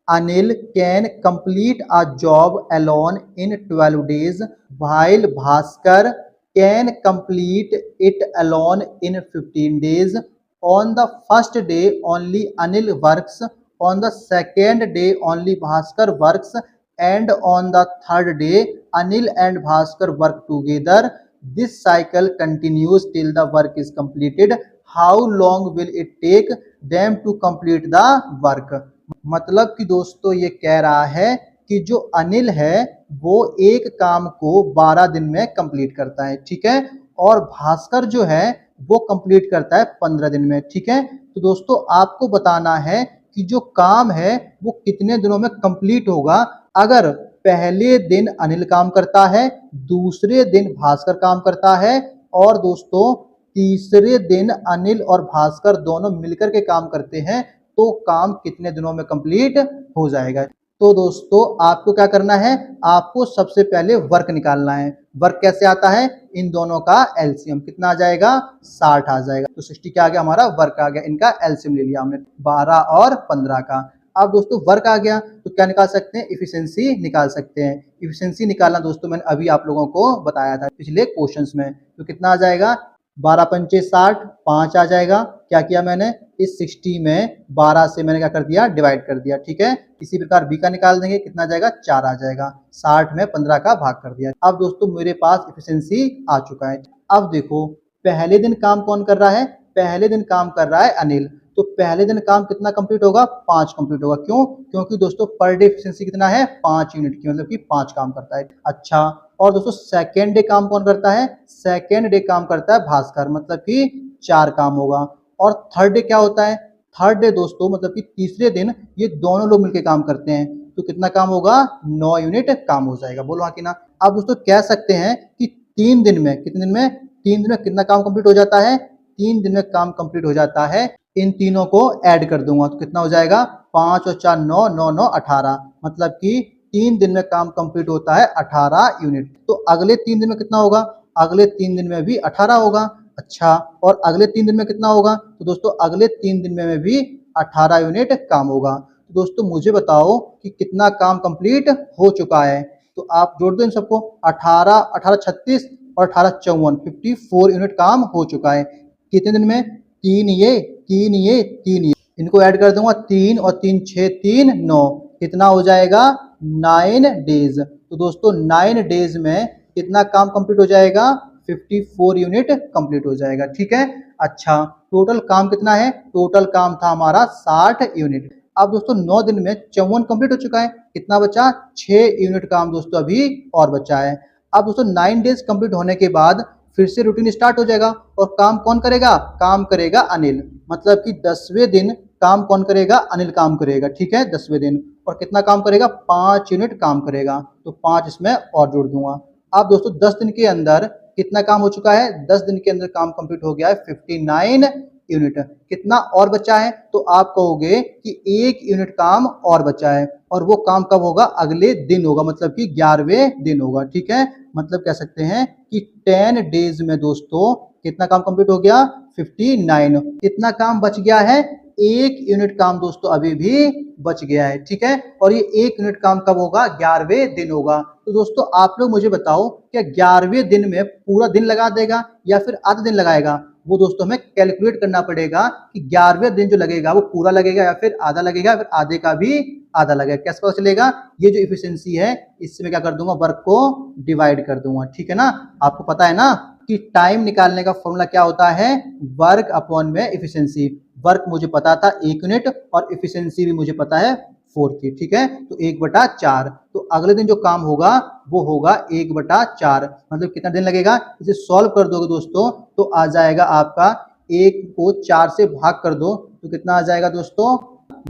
Anil can complete a job alone in 12 days, while Bhaskar can complete it alone in 15 days. On the first day only Anil works, on the second day only Bhaskar works, and on the third day Anil and Bhaskar work together. This cycle continues till the work is completed. How long will it take them to complete the work? मतलब कि दोस्तों ये कह रहा है कि जो अनिल है वो एक काम को 12 दिन में कंप्लीट करता है, ठीक है, और भास्कर जो है वो कंप्लीट करता है 15 दिन में, ठीक है। तो दोस्तों आपको बताना है कि जो काम है वो कितने दिनों में कंप्लीट होगा। अगर पहले दिन अनिल काम करता है, दूसरे दिन भास्कर काम करता है, और दोस्तों तीसरे दिन अनिल और भास्कर दोनों मिलकर के काम करते हैं, तो काम कितने दिनों में कंप्लीट हो जाएगा। तो दोस्तों आपको क्या करना है, आपको सबसे पहले वर्क निकालना है। वर्क कैसे आता है, इन दोनों का एलसीएम कितना आ जाएगा 60 आ जाएगा। तो 60 क्या आ गया, हमारा वर्क आ गया, इनका एलसीएम ले लिया हमने 12 और 15 का। अब दोस्तों वर्क आ गया तो क्या निकाल सकते हैं, इफिशिएंसी निकाल सकते हैं। इफिशिएंसी निकालना दोस्तों मैंने अभी आप लोगों को बताया था पिछले क्वेश्चंस में। तो कितना आ जाएगा 12 पंचे 60, 5 आ जाएगा। क्या किया मैंने, इस 60 में 12 से मैंने क्या कर दिया, डिवाइड कर दिया, ठीक है। इसी प्रकार बी का निकाल देंगे, कितना आ जाएगा 4 आ जाएगा। 60 में 15 का भाग कर दिया। अब दोस्तों मेरे पास इफिशिएंसी आ चुका है। अब देखो पहले दिन काम कौन कर रहा है, पहले दिन काम कर रहा है अनिल। तो पहले दिन काम कितना कंप्लीट होगा, 5 कंप्लीट होगा। क्यों, क्योंकि दोस्तों पर डे एफिशिएंसी कितना है 5 यूनिट की, मतलब कि 5 काम करता है। अच्छा, और दोस्तों सेकेंड डे काम कौन करता है, सेकेंड डे काम करता है भास्कर, मतलब कि 4 काम होगा। और थर्ड डे क्या होता है, थर्ड डे दोस्तों मतलब कि तीसरे दिन ये दोनों लोग मिलकर काम करते हैं, तो कितना काम होगा 9 यूनिट काम हो जाएगा। बोलो हाँ कि ना। अब दोस्तों कह सकते हैं कि 3 दिन में, कितने दिन में, 3 दिन में कितना काम कंप्लीट हो जाता है, 3 दिन में काम कंप्लीट हो जाता है। इन तीनों को ऐड कर दूंगा तो कितना हो जाएगा 5 और 4 9, 9 9 18, मतलब कि 3 दिन में काम कंप्लीट होता है 18 यूनिट। तो अगले 3 दिन में कितना होगा, अगले 3 दिन में भी 18 होगा। अच्छा, और अगले 3 दिन में कितना होगा, तो दोस्तों अगले 3 दिन में भी 18 यूनिट काम होगा। तो दोस्तों मुझे बताओ कि कितना काम कंप्लीट हो चुका है। तो आप जोड़ दो इन सबको, 18 18 36 और 18 54, 54 यूनिट काम हो चुका है। कितने दिन में, 3 ये 3 ये 3 ये, इनको ऐड कर दूंगा, 3 और 3 6 3 9, कितना हो जाएगा 9 डेज। तो दोस्तों 9 डेज में कितना काम कंप्लीट हो जाएगा, 54 यूनिट कंप्लीट हो जाएगा, ठीक है। अच्छा, टोटल काम कितना है, टोटल काम था हमारा 60 यूनिट। अब दोस्तों 9 दिन में 54 कंप्लीट हो चुका है, कितना बचा 6 यूनिट काम दोस्तों अभी और बचा है। अब दोस्तों 9 डेज कंप्लीट होने के बाद फिर से रूटीन स्टार्ट हो जाएगा और काम कौन करेगा? काम करेगा अनिल। मतलब कि 10वें दिन काम कौन करेगा? अनिल काम करेगा, ठीक है, 10वें दिन। और कितना काम करेगा? 5 यूनिट काम करेगा, तो 5 इसमें और जोड़ दूंगा। अब दोस्तों 10 दिन के अंदर कितना काम हो चुका है? 10 दिन के अंदर काम कंप्लीट हो गया है 59 यूनिट। कितना और बचा है? तो आप कहोगे कि 1 यूनिट काम और बचा है, और वो काम कब होगा? अगले दिन होगा, मतलब कि 11वें दिन होगा, ठीक है। मतलब कह सकते हैं कि 10 डेज में दोस्तों कितना काम कंप्लीट हो गया? 59। कितना काम बच गया है? 1 यूनिट काम दोस्तों अभी भी बच गया है, ठीक है। और ये 1 यूनिट काम कब होगा? 11वें दिन होगा। तो दोस्तों आप लोग मुझे बताओ, क्या 11वें दिन में पूरा दिन लगा देगा या फिर आधा दिन लगाएगा? वो दोस्तों हमें कैलकुलेट करना पड़ेगा कि 11वें दिन जो लगेगा वो पूरा लगेगा या फिर आधा लगेगा, या फिर आधे का भी आधा लगेगा। कैसे पता चलेगा? ये जो इफिशियंसी है इससे मैं क्या कर दूंगा? वर्क को डिवाइड कर दूंगा, ठीक है ना। आपको पता है ना कि टाइम निकालने का फॉर्मूला क्या होता है? वर्क अपॉन में इफिशियंसी। वर्क मुझे पता था 1 यूनिट, और इफिशियंसी भी मुझे पता है 4 थी, ठीक है। तो 1/4। तो अगले दिन जो काम होगा वो होगा 1/4। मतलब कितना दिन लगेगा? इसे सॉल्व कर दोगे दोस्तों तो आ जाएगा आपका, 1 को 4 से भाग कर दो तो कितना आ जाएगा दोस्तों?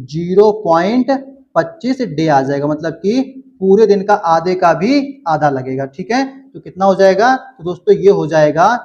0.25 डे आ जाएगा। मतलब कि पूरे दिन का आधे का भी आधा लगेगा, ठीक है। तो कितना हो जाएगा? तो दोस्तों ये हो जाएगा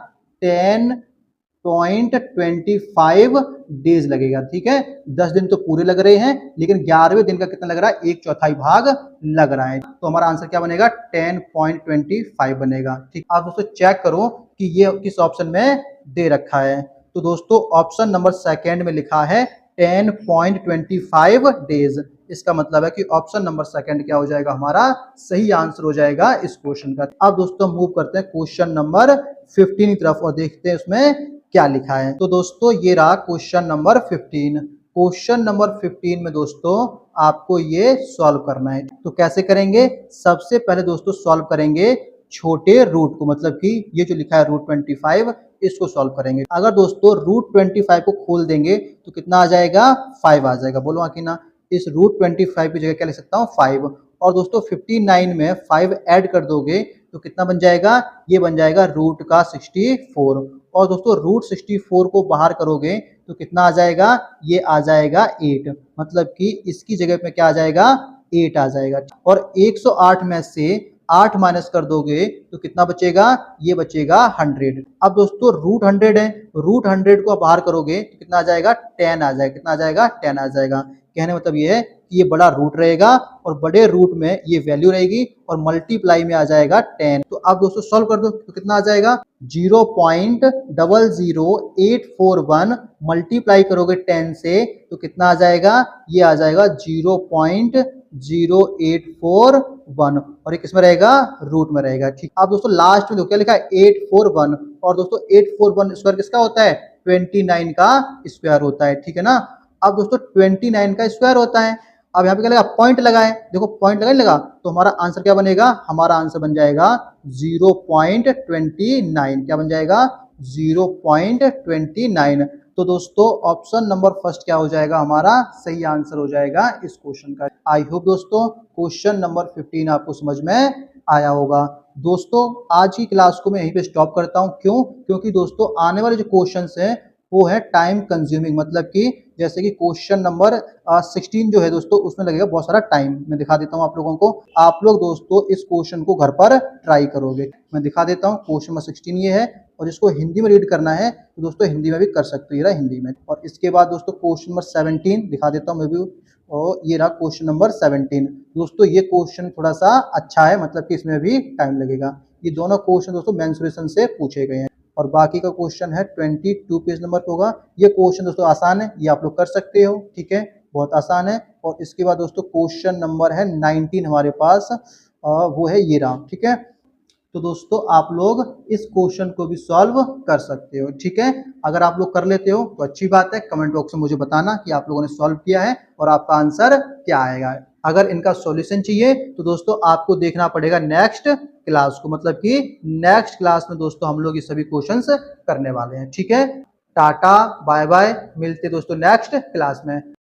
10.25 डेज लगेगा, ठीक है। 10 दिन तो पूरे लग रहे हैं, लेकिन 11वें दिन का कितना लग रहा है? 1/4 भाग लग रहा है। तो हमारा आंसर क्या बनेगा? 10.25 बनेगा, ठीक। आप दोस्तों चेक करो कि ये किस ऑप्शन में दे रखा है। तो दोस्तों ऑप्शन नंबर सेकेंड में लिखा है 10.25 डेज। इसका मतलब है कि ऑप्शन नंबर सेकंड क्या हो जाएगा? हमारा सही आंसर हो जाएगा इस क्वेश्चन का। अब दोस्तों मूव करते हैं क्वेश्चन नंबर 15 की तरफ और देखते हैं उसमें क्या लिखा है। तो दोस्तों ये रहा क्वेश्चन नंबर 15। क्वेश्चन नंबर 15 में दोस्तों आपको ये सॉल्व करना है। तो कैसे करेंगे? सबसे पहले दोस्तों सॉल्व करेंगे छोटे रूट को, मतलब कि ये जो लिखा है √25, इसको सॉल्व करेंगे। अगर दोस्तों √25 को खोल देंगे तो कितना आ जाएगा? 5 आ जाएगा। बोलो हाँ कि ना। इस √25 की जगह क्या लिख सकता हूँ? 5। और दोस्तों 59 में 5 ऐड कर दोगे तो कितना बन जाएगा? ये बन जाएगा रूट का 64। और दोस्तों √64 को बाहर करोगे तो कितना आ जाएगा? ये आ जाएगा 8। मतलब कि इसकी जगह पे क्या आ जाएगा? 8 आ जाएगा। और 108 में से 8 माइनस कर दोगे तो कितना बचेगा? ये बचेगा 100। अब दोस्तों √100 है, √100 को बाहर करोगे तो कितना आ जाएगा? 10 आ जाएगा। कितना आ जाएगा? 10 आ जाएगा। कहने मतलब ये है कि ये बड़ा रूट रहेगा और बड़े रूट में ये वैल्यू रहेगी और मल्टीप्लाई में आ जाएगा 10। तो आप दोस्तों सॉल्व कर दो तो कितना आ जाएगा? 0.00841 मल्टीप्लाई करोगे 10 से तो कितना आ जाएगा? ये आ जाएगा 0.0841, और ये किसमें रहेगा? रूट में रहेगा, ठीक। अब दोस्तों लास्ट में देखो क्या लिखा है? 841। और दोस्तों 841 स्क्वायर किसका होता है? 29 का स्क्वायर होता है, ठीक है ना। अब दोस्तों 29 का स्क्वायर होता है। अब यहाँ पे क्या लगा? पॉइंट लगाए। देखो पॉइंट लगा, लगा तो हमारा आंसर क्या बनेगा? हमारा आंसर बन जाएगा 0.29। क्या बन जाएगा? 0.29। तो दोस्तों ऑप्शन नंबर फर्स्ट क्या हो जाएगा? हमारा सही आंसर हो जाएगा इस क्वेश्चन का। आई होप दोस्तों क्वेश्चन नंबर 15 आपको समझ में आया होगा। दोस्तों आज की क्लास को मैं यहीं पे स्टॉप करता हूँ। क्यों? क्योंकि दोस्तों आने वाले जो क्वेश्चंस हैं वो है टाइम कंज्यूमिंग। मतलब कि जैसे कि क्वेश्चन नंबर 16 जो है दोस्तों उसमें लगेगा बहुत सारा टाइम। मैं दिखा देता हूँ आप लोगों को। आप लोग दोस्तों इस क्वेश्चन को घर पर ट्राई करोगे। मैं दिखा देता हूँ। क्वेश्चन नंबर 16 ये है, और इसको हिंदी में रीड करना है तो दोस्तों हिंदी में भी कर सकते हो। ये रहा हिंदी में। और इसके बाद दोस्तों क्वेश्चन नंबर 17 दिखा देता हूँ मैं भी। और ये रहा क्वेश्चन नंबर 17। दोस्तों ये क्वेश्चन थोड़ा सा अच्छा है, मतलब कि इसमें भी टाइम लगेगा। ये दोनों क्वेश्चन दोस्तों मेंसुरेशन से पूछे गए हैं। और बाकी का क्वेश्चन है 22 पेज नंबर पे होगा। ये क्वेश्चन दोस्तों आसान है, ये आप लोग कर सकते हो, ठीक है, बहुत आसान है। और इसके बाद दोस्तों क्वेश्चन नंबर है 19 हमारे पास, वो है ये रहा, ठीक है। तो दोस्तों आप लोग इस क्वेश्चन को भी सॉल्व कर सकते हो, ठीक है। अगर आप लोग कर लेते हो तो अच्छी बात है। कमेंट बॉक्स में मुझे बताना कि आप लोगों ने सॉल्व किया है और आपका आंसर क्या आएगा। अगर इनका सॉल्यूशन चाहिए तो दोस्तों आपको देखना पड़ेगा नेक्स्ट क्लास को। मतलब कि नेक्स्ट क्लास में दोस्तों हम लोग ये सभी क्वेश्चंस करने वाले हैं, ठीक है। टाटा बाय बाय, मिलते दोस्तों नेक्स्ट क्लास में।